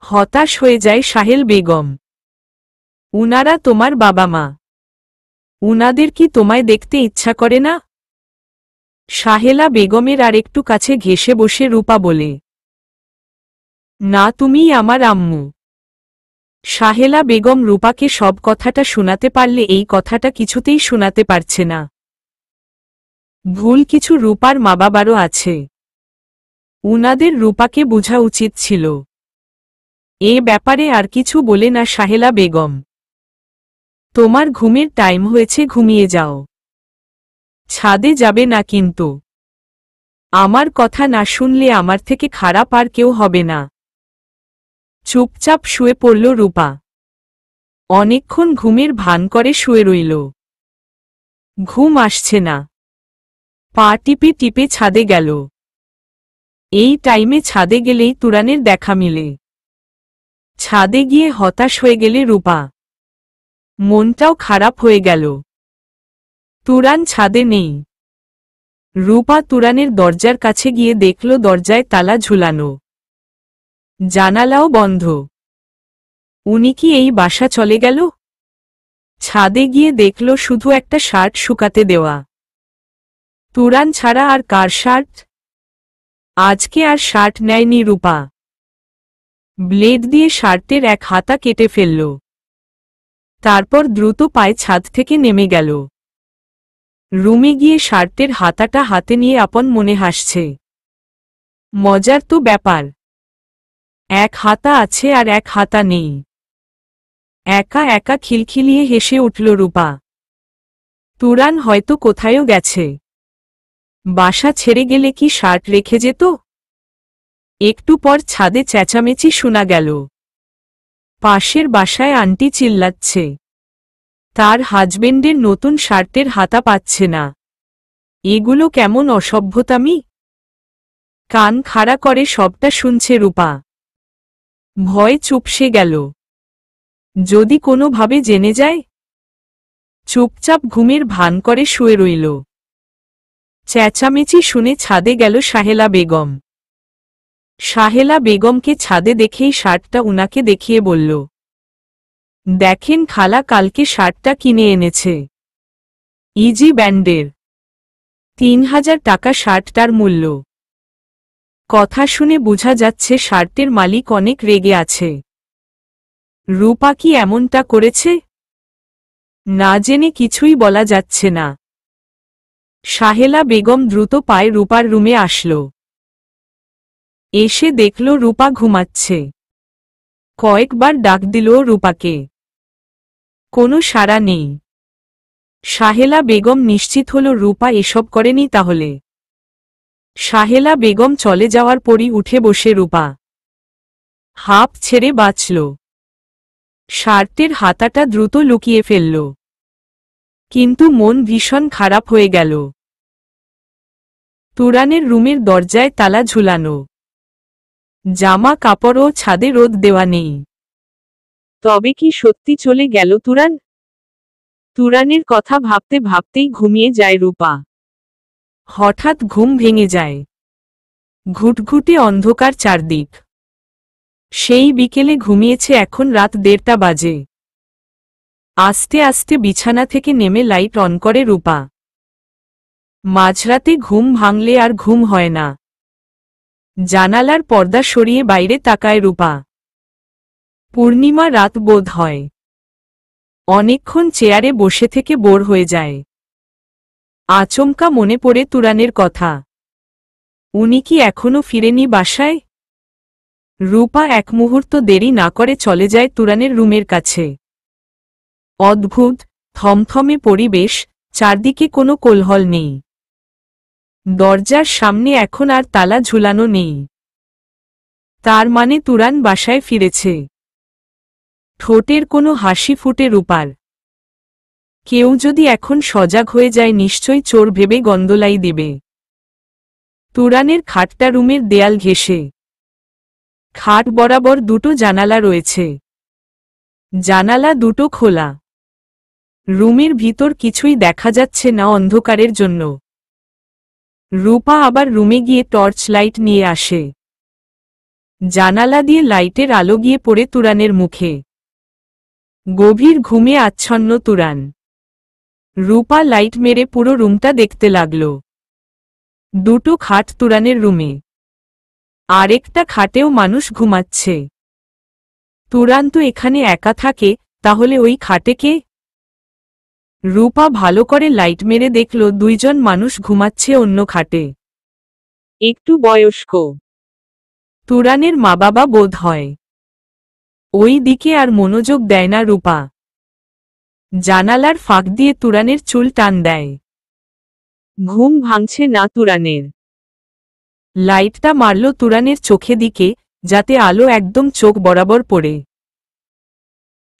হতাশ হয়ে যায় সাহেল বেগম। উনারা তোমার বাবা মা। উনাদের কি তোমায় দেখতে ইচ্ছা করে না? সাহেলা বেগমের আর একটু কাছে ঘেঁষে বসে রূপা বলে, না, তুমিই আমার আম্মু। সাহেলা বেগম রূপাকে সব কথাটা শোনাতে পারলে এই কথাটা কিছুতেই শোনাতে পারছে না। ভুল কিছু রূপার মা বাবারও আছে। উনাদের রূপাকে বোঝা উচিত ছিল। এ ব্যাপারে আর কিছু বলে না সাহেলা বেগম। তোমার ঘুমের টাইম হয়েছে, ঘুমিয়ে যাও। ছাদে যাবে না কিন্তু। আমার কথা না শুনলে আমার থেকে খারাপ আর কেউ হবে না। চুপচাপ শুয়ে পড়ল রূপা। অনেকক্ষণ ঘুমের ভান করে শুয়ে রইল। ঘুম আসছে না। পা টিপে টিপে ছাদে গেল। এই টাইমে ছাদে গেলেই তুরানের দেখা মিলে। ছাদে গিয়ে হতাশ হয়ে গেলে রূপা। মনটাও খারাপ হয়ে গেল। তুরান ছাদে নেই। রূপা তুরানের দরজার কাছে গিয়ে দেখল দরজায় তালা ঝুলানো, জানালাও বন্ধ। উনি কি এই বাসা চলে গেল? ছাদে গিয়ে দেখল শুধু একটা শার্ট শুকাতে দেওয়া। তুরান ছাড়া আর কার শার্ট? আজকে আর শার্ট নেয়নি রূপা। ব্লেড দিয়ে শার্টের এক হাতা কেটে ফেলল। তারপর দ্রুত পায়ে ছাদ থেকে নেমে গেল। রুমে গিয়ে শার্টের হাতাটা হাতে নিয়ে আপন মনে হাসছে। মজার তো ব্যাপার, এক হাতা আছে আর এক হাতা নেই। একা একা খিলখিলিয়ে হেসে উঠল রূপা। তুরান হয়তো কোথায়ও গেছে। বাসা ছেড়ে গেলে কি শার্ট রেখে যেত? একটু পর ছাদে চেঁচামেচি শোনা গেল। পাশের বাসায় আন্টি চিল্লাচ্ছে, তার হাজবেন্ডের নতুন শার্টের হাতা পাচ্ছে না। এগুলো কেমন অসভ্যতামি! কান খাড়া করে সবটা শুনছে রূপা। ভয় চুপসে গেল। যদি কোনোভাবে জেনে যায়? চুপচাপ ঘুমের ভান করে শুয়ে রইল। চেঁচামেচি শুনে ছাদে গেল সাহেলা বেগম। সাহেলা বেগমকে ছাদে দেখেই শার্টটা উনাকে দেখিয়ে বলল, দেখেন খালা, কালকে শার্টটা কিনে এনেছে। ইজি ব্যান্ডের 3000 টাকা শার্টটার মূল্য। কথা শুনে বোঝা যাচ্ছে শার্টের মালিক অনেক রেগে আছে। রূপা কি এমনটা করেছে? না জেনে কিছুই বলা যাচ্ছে না। সাহেলা বেগম দ্রুত পায়ে রূপার রুমে আসল। এসে দেখল রূপা ঘুমাচ্ছে। কয়েকবার ডাক দিল রূপাকে, কোনো সাড়া নেই। সাহেলা বেগম নিশ্চিত হল রূপা এসব করেনি তাহলে। সাহেলা বেগম চলে যাওয়ার পরই উঠে বসে রূপা। হাঁপ ছেড়ে বাঁচল। শার্টের হাতাটা দ্রুত লুকিয়ে ফেলল। কিন্তু মন ভীষণ খারাপ হয়ে গেল। তুরানের রুমের দরজায় তালা ঝুলানো। জামা কাপড়ও ছাদে রোদ দেওয়া নেই। তবে কি সত্যি চলে গেল তুরান? তুরানের কথা ভাবতে ভাবতেই ঘুমিয়ে যায় রূপা। হঠাৎ ঘুম ভেঙে যায়। ঘুটঘুটে অন্ধকার চারদিক। সেই বিকেলে ঘুমিয়েছে, এখন রাত 1:30 বাজে। আস্তে আস্তে বিছানা থেকে নেমে লাইট অন করে রূপা। মাঝরাতে ঘুম ভাঙলে আর ঘুম হয় না। জানালার পর্দা সরিয়ে বাইরে তাকায় রূপা। পূর্ণিমা রাত বোধ হয়। অনেকক্ষণ চেয়ারে বসে থেকে বোর হয়ে যায়। আচমকা মনে পড়ে তুরানের কথা। উনি কি এখনো ফিরেনি বাসায়? রূপা এক মুহূর্ত দেরি না করে চলে যায় তুরানের রুমের কাছে। অদ্ভুত থমথমে পরিবেশ, চারদিকে কোনো কোলাহল নেই। দরজার সামনে এখন আর তালা ঝুলানো নেই। তার মানে তুরান বাসায় ফিরেছে। ঠোঁটের কোনো হাসি ফুটে রূপার। কেউ যদি এখন সজাগ হয়ে যায় নিশ্চয়ই চোর ভেবে গন্ধলাই দেবে। তুরানের খাটটা রুমের দেয়াল ঘেঁষে। খাট বরাবর দুটো জানালা রয়েছে। জানালা দুটো খোলা। রুমের ভিতর কিছুই দেখা যাচ্ছে না অন্ধকারের জন্য। রূপা আবার রুমে গিয়ে টর্চ লাইট নিয়ে আসে। জানালা দিয়ে লাইটের আলো গিয়ে পড়ে তুরানের মুখে। গভীর ঘুমে আচ্ছন্ন তুরান। রূপা লাইট মেরে পুরো রুমটা দেখতে লাগল। দুটো খাট তুরানের রুমে। আরেকটা খাটেও মানুষ ঘুমাচ্ছে। তুরান তো এখানে একা থাকে, তাহলে ওই খাটে কে? রূপা ভালো করে লাইট মেরে দেখল দুইজন মানুষ ঘুমাচ্ছে অন্য খাটে। একটু বয়স্ক। তুরানের মা বাবা বোধ হয়। ওই দিকে আর মনোযোগ দেয় না রূপা। জানালার ফাঁক দিয়ে তুরানের চুল টান দেয়। ঘুম ভাঙছে না তুরানের। লাইটটা মারল তুরানের চোখে দিকে, যাতে আলো একদম চোখ বরাবর পড়ে।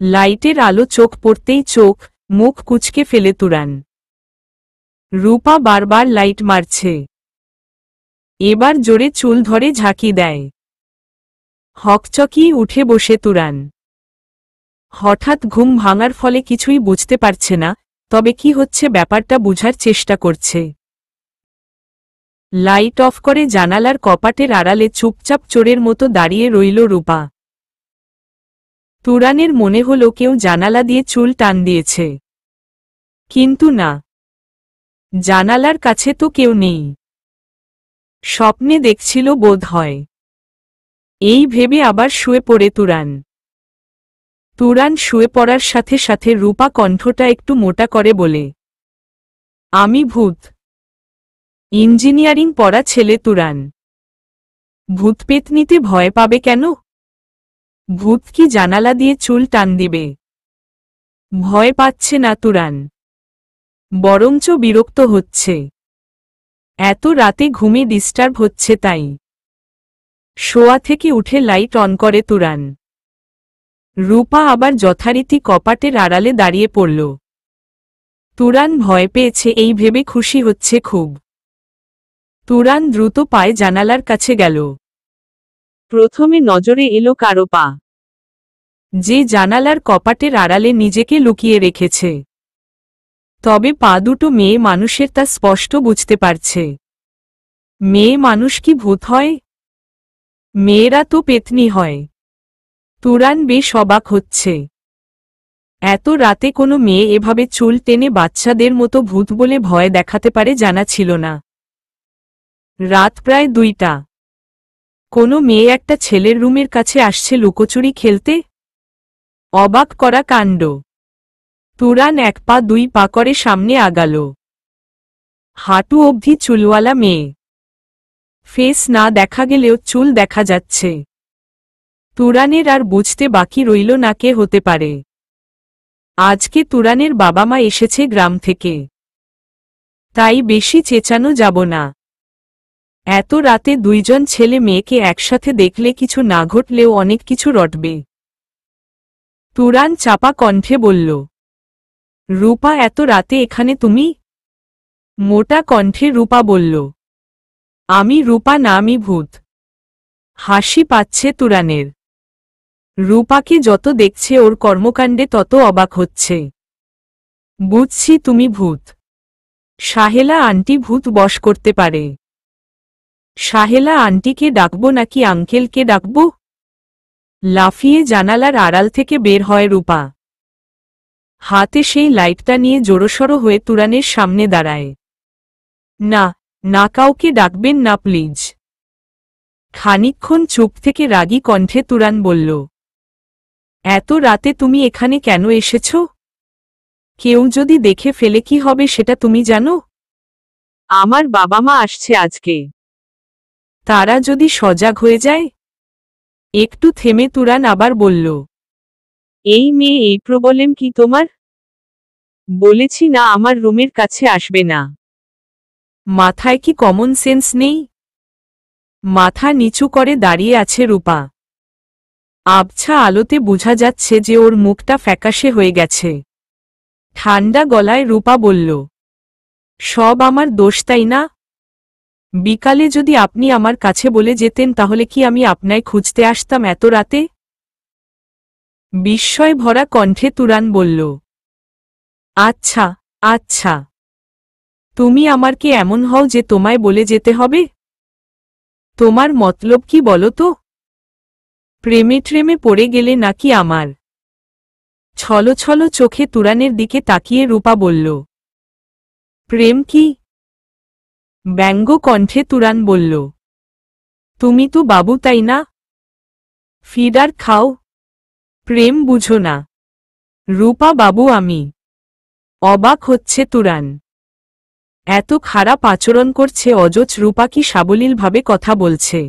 লাইটের আলো চোখ পড়তেই চোখ মুখ কুঁচকে ফেলে তুরান। রূপা বারবার লাইট মারছে। এবার জোরে চুল ধরে ঝাঁকি দেয়। হকচকিয়ে উঠে বসে তুরান। হঠাৎ ঘুম ভাঙার ফলে কিছুই বুঝতে পারছে না, তবে কি হচ্ছে ব্যাপারটা বুঝার চেষ্টা করছে। লাইট অফ করে জানালার কপাটের আড়ালে চুপচাপ চোরের মতো দাঁড়িয়ে রইল রূপা। তুরানের মনে হলো কেউ জানালা দিয়ে চুল টান দিয়েছে, কিন্তু না, জানালার কাছে তো কেউ নেই। স্বপ্নে দেখছিল বোধ হয়। এই ভেবে আবার শুয়ে পড়ে তুরান শুয়ে পড়ার সাথে সাথে রূপা কণ্ঠটা একটু মোটা করে বলে, আমি ভূত। ইঞ্জিনিয়ারিং পড়া ছেলে তুরান, ভূতপেতনিতে ভয় পাবে কেন? ভূত কি জানালা দিয়ে চুল টান দিবে? ভয় পাচ্ছে না তুরান, বরঞ্চ বিরক্ত হচ্ছে। এত রাতে ঘুমে ডিস্টার্ব হচ্ছে তাই। শোয়া থেকে উঠে লাইট অন করে তুরান। রূপা আবার যথারীতি কপাটের আড়ালে দাঁড়িয়ে পড়ল। তুরান ভয় পেয়েছে এই ভেবে খুশি হচ্ছে খুব। তুরান দ্রুত পায়ে জানালার কাছে গেল। প্রথমে নজরে এলো কারো পা, যে জানালার কপাটের আড়ালে নিজেকে লুকিয়ে রেখেছে। তবে পা দুটো মেয়ে মানুষের তা স্পষ্ট বুঝতে পারছে। মেয়ে মানুষ কি ভূত হয়? মেয়েরা তো পেতনি হয়। তুরান বেশ অবাক হচ্ছে। এত রাতে কোনো মেয়ে এভাবে চুল টেনে বাচ্চাদের মতো ভূত বলে ভয় দেখাতে পারে জানা ছিল না। রাত প্রায় 2টা। কোনো মেয়ে একটা ছেলের রুমের কাছে আসছে লুকোচুরি খেলতে? অবাক করা কাণ্ড। তুরান 1 পা 2 পা করে সামনে আগাল। হাঁটু অবধি চুলওয়ালা মেয়ে। ফেস না দেখা গেলেও চুল দেখা যাচ্ছে। তুরানের আর বুঝতে বাকি রইল না কে হতে পারে। আজকে তুরানের বাবা মা এসেছে গ্রাম থেকে, তাই বেশি চেঁচানো যাব না। এত রাতে 2 জন ছেলে মেয়েকে একসাথে দেখলে কিছু না ঘটলেও অনেক কিছু রটবে। তুরান চাপা কণ্ঠে বলল, রূপা এত রাতে এখানে তুমি? মোটা কণ্ঠে রূপা বলল, আমি রূপা না, আমি ভূত। হাসি পাচ্ছে তুরানের। রূপাকে যত দেখছে ওর কর্মকাণ্ডে তত অবাক হচ্ছে। বুঝছি তুমি ভূত। সাহেলা আন্টি ভূত বশ করতে পারে। সাহেলা আন্টিকে ডাকবো নাকি আঙ্কেলকে ডাকবো? লাফিয়ে জানালার আড়াল থেকে বের হয় রূপা। হাতে সেই লাইটটা নিয়ে জোরসড়ো হয়ে তুরানের সামনে দাঁড়ায়। না, না, কাউকে ডাকবেন না প্লিজ। খানিকক্ষণ চুপ থেকে রাগী কণ্ঠে তুরান বলল, এত রাতে তুমি এখানে কেন এসেছ? কেউ যদি দেখে ফেলে কি হবে সেটা তুমি জানো? আমার বাবা মা আসছে আজকে। তারা যদি সজাগ হয়ে যায়? একটু থেমে তুরান আবার বলল, এই মেয়ে এই প্রবলেম কি তোমার? বলেছি না আমার রুমের কাছে আসবে না। মাথায় কি কমন সেন্স নেই? মাথা নিচু করে দাঁড়িয়ে আছে রূপা। আবছা আলোতে বোঝা যাচ্ছে যে ওর মুখটা ফ্যাকাশে হয়ে গেছে। ঠান্ডা গলায় রূপা বলল, সব আমার দোষ তাই না? বিকালে যদি আপনি আমার কাছে বলে যেতেন তাহলে কি আমি আপনায় খুঁজতে আসতাম এত রাতে? বিস্ময় ভরা কণ্ঠে তুরান বলল, আচ্ছা, আচ্ছা। তুমি আমার কি এমন হও যে তোমায় বলে যেতে হবে? তোমার মতলব কি বলো তো? প্রেমে ট্রেমে পড়ে গেলে নাকি আমার? ছলছল চোখে তুরানের দিকে তাকিয়ে রূপা বলল, প্রেম কি? ব্যঙ্গ কণ্ঠে তুরান বলল, তুমি তো বাবু তাই না? ফিডার খাও, প্রেম বুঝো না। রূপা বাবু আমি। অবাক হচ্ছে তুরান। এত খারাপ আচরণ করছে অজচ রূপা কি সাবলীলভাবে কথা বলছে।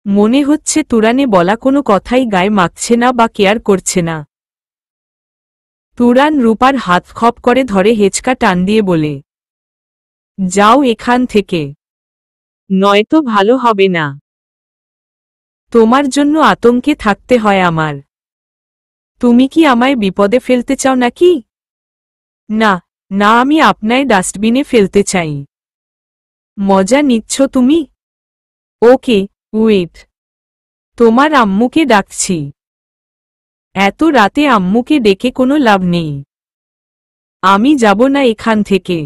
মনে হচ্ছে তুরানে বলা কোনো কথাই গায়ে মাখছে না বা কেয়ার করছে না। তুরান রূপার হাত খপ করে ধরে হেঁচকা টান দিয়ে বলে, যাও এখান থেকে, নয়তো ভালো হবে না। তোমার জন্য আতঙ্কে থাকতে হয় আমার। তুমি কি আমায় বিপদে ফেলতে চাও নাকি? না, না, আমি আপনায় ডাস্টবিনে ফেলতে চাই। মজা নিচ্ছ তুমি? ওকে, ওয়েট। তোমার আম্মুকে ডাকছি। এত রাতে আম্মুকে ডেকে কোনো লাভ নেই। আমি যাব না এখান থেকে।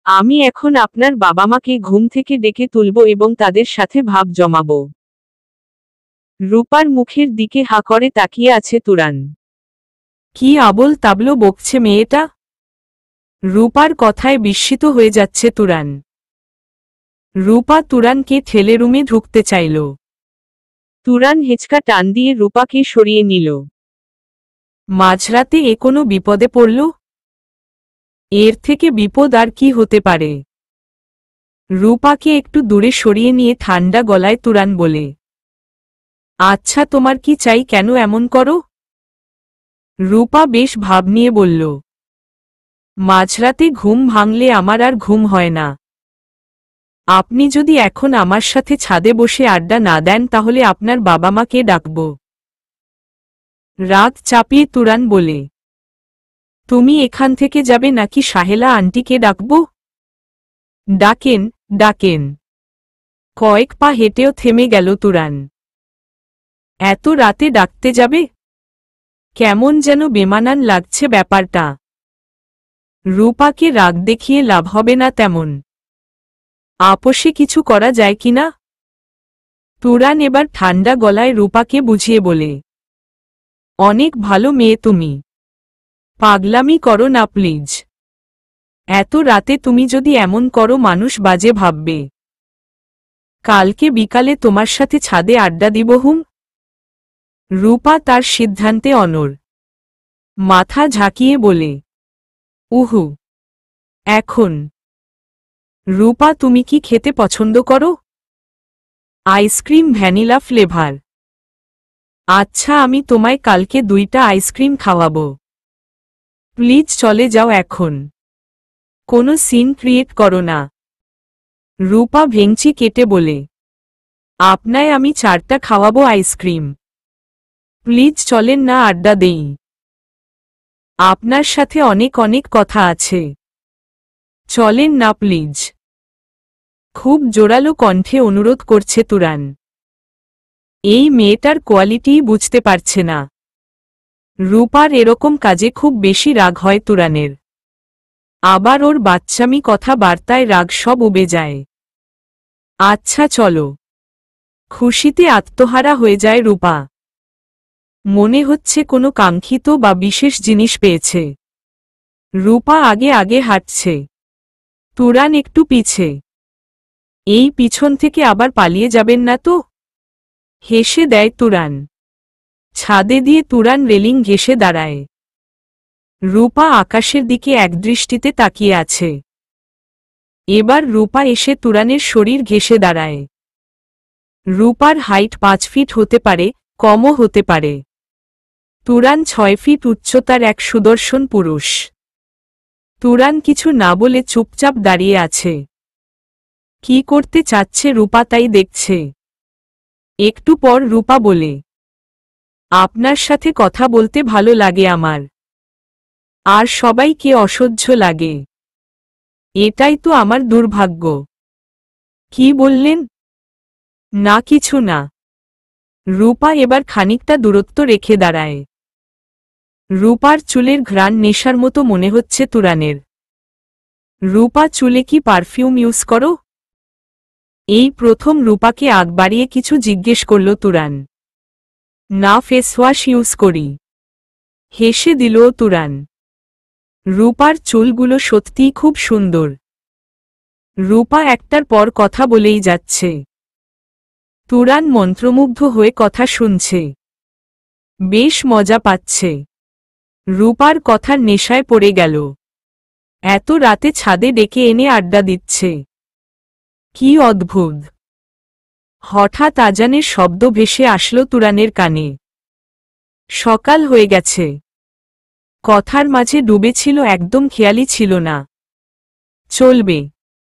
আমি এখন আপনার বাবা মাকে ঘুম থেকে ডেকে তুলব এবং তাদের সাথে ভাব জমাবো। রূপার মুখের দিকে হা করে তাকিয়ে আছে তুরান। কি আবোল তাবলো বকছে মেয়েটা? রূপার কথায় বিস্মিত হয়ে যাচ্ছে তুরান। রূপা তুরানকে ঠেলে রুমে ঢুকতে চাইল। তুরান হেঁচকা টান দিয়ে রূপাকে সরিয়ে নিল। মাঝরাতে এ কোনো বিপদে পড়ল? এর থেকে বিপদ আর কি হতে পারে? রূপাকে একটু দূরে সরিয়ে নিয়ে ঠান্ডা গলায় তুরান বলে, আচ্ছা তোমার কি চাই, কেন এমন করো? রূপা বেশ ভাব নিয়ে বলল, মাঝরাতে ঘুম ভাঙলে আমার আর ঘুম হয় না। আপনি যদি এখন আমার সাথে ছাদে বসে আড্ডা না দেন তাহলে আপনার বাবা মাকে ডাকব। রাত চাপিয়ে তুরান বলে, তুমি এখান থেকে যাবে নাকি সাহেলা আন্টিকে ডাকব? ডাকেন, ডাকেন। কয়েক পা হেঁটেও থেমে গেল তুরান। এত রাতে ডাকতে যাবে? কেমন যেন বেমানান লাগছে ব্যাপারটা। রূপাকে রাগ দেখিয়ে লাভ হবে না তেমন। আপোষে কিছু করা যায় কিনা? তুরান এবার ঠান্ডা গলায় রূপাকে বুঝিয়ে বলে, অনেক ভালো মেয়ে তুমি। পাগলামি করো না প্লিজ। এত রাতে তুমি যদি এমন করো মানুষ বাজে ভাববে। কালকে বিকালে তোমার সাথে ছাদে আড্ডা দিব হুম। রূপা তার সিদ্ধান্তে অনড়। মাথা ঝাঁকিয়ে বলে, উহু। এখন রূপা তুমি কি খেতে পছন্দ করো? Ice cream vanilla flavour. আচ্ছা আমি তোমায় কালকে 2টা আইসক্রিম খাওয়াবো। প্লিজ চলে যাও এখন। কোনো সিন ক্রিয়েট করো না। রূপা ভেঙচি কেটে বলে, আপনায় আমি 4টা খাওয়াবো আইসক্রিম। প্লিজ চলেন না, আড্ডা দেই। আপনার সাথে অনেক অনেক কথা আছে। চলেন না প্লিজ। খুব জোরালো কণ্ঠে অনুরোধ করছে তুরান। এই মেয়েটার কোয়ালিটিই বুঝতে পারছে না। রূপার এরকম কাজে খুব বেশি রাগ হয় তুরানের। আবার ওর বাচ্চামি কথা বার্তায় রাগ সব উবে যায়। আচ্ছা চলো। খুশিতে আত্মহারা হয়ে যায় রূপা। মনে হচ্ছে কোনো কাঙ্ক্ষিত বা বিশেষ জিনিস পেয়েছে। রূপা আগে আগে হাঁটছে, তুরান একটু পিছে। এই পিছন থেকে আবার পালিয়ে যাবেন না তো? হেসে দেয় তুরান। ছাদে দিয়ে তুরান রেলিং ঘেঁষে দাঁড়ায়। রূপা আকাশের দিকে একদৃষ্টিতে তাকিয়ে আছে। এবার রূপা এসে তুরানের শরীর ঘেঁষে দাঁড়ায়। রূপার হাইট 5 ফিট হতে পারে, কমও হতে পারে। তুরান 6 ফিট উচ্চতার এক সুদর্শন পুরুষ। তুরান কিছু না বলে চুপচাপ দাঁড়িয়ে আছে। কি করতে চাচ্ছে রূপা তাই দেখছে। একটু পর রূপা বলে, আপনার সাথে কথা বলতে ভালো লাগে আমার। আর সবাইকে অসহ্য লাগে। এটাই তো আমার দুর্ভাগ্য। কি বললেন? না কিছু না। রূপা এবার খানিকটা দূরত্ব রেখে দাঁড়ায়। রূপার চুলের ঘ্রাণ নেশার মতো মনে হচ্ছে তুরানের। রূপা চুলে কি পারফিউম ইউজ করো? এই প্রথম রূপাকে আগ বাড়িয়ে কিছু জিজ্ঞেস করল তুরান। না, ফেস ওয়াশ ইউজ করি। হেসে দিল তুরান। রূপার চুলগুলো সত্যিই খুব সুন্দর। রূপা একটার পর কথা বলেই যাচ্ছে। তুরান মন্ত্রমুগ্ধ হয়ে কথা শুনছে। বেশ মজা পাচ্ছে। রূপার কথার নেশায় পড়ে গেল। এত রাতে ছাদে ডেকে এনে আড্ডা দিচ্ছে। কি অদ্ভুত। হঠাৎ আজানের শব্দ ভেসে আসলো তুরানের কানে। সকাল হয়ে গেছে। কথার মাঝে ডুবেছিল, একদম খেয়ালি ছিল না। চলবে।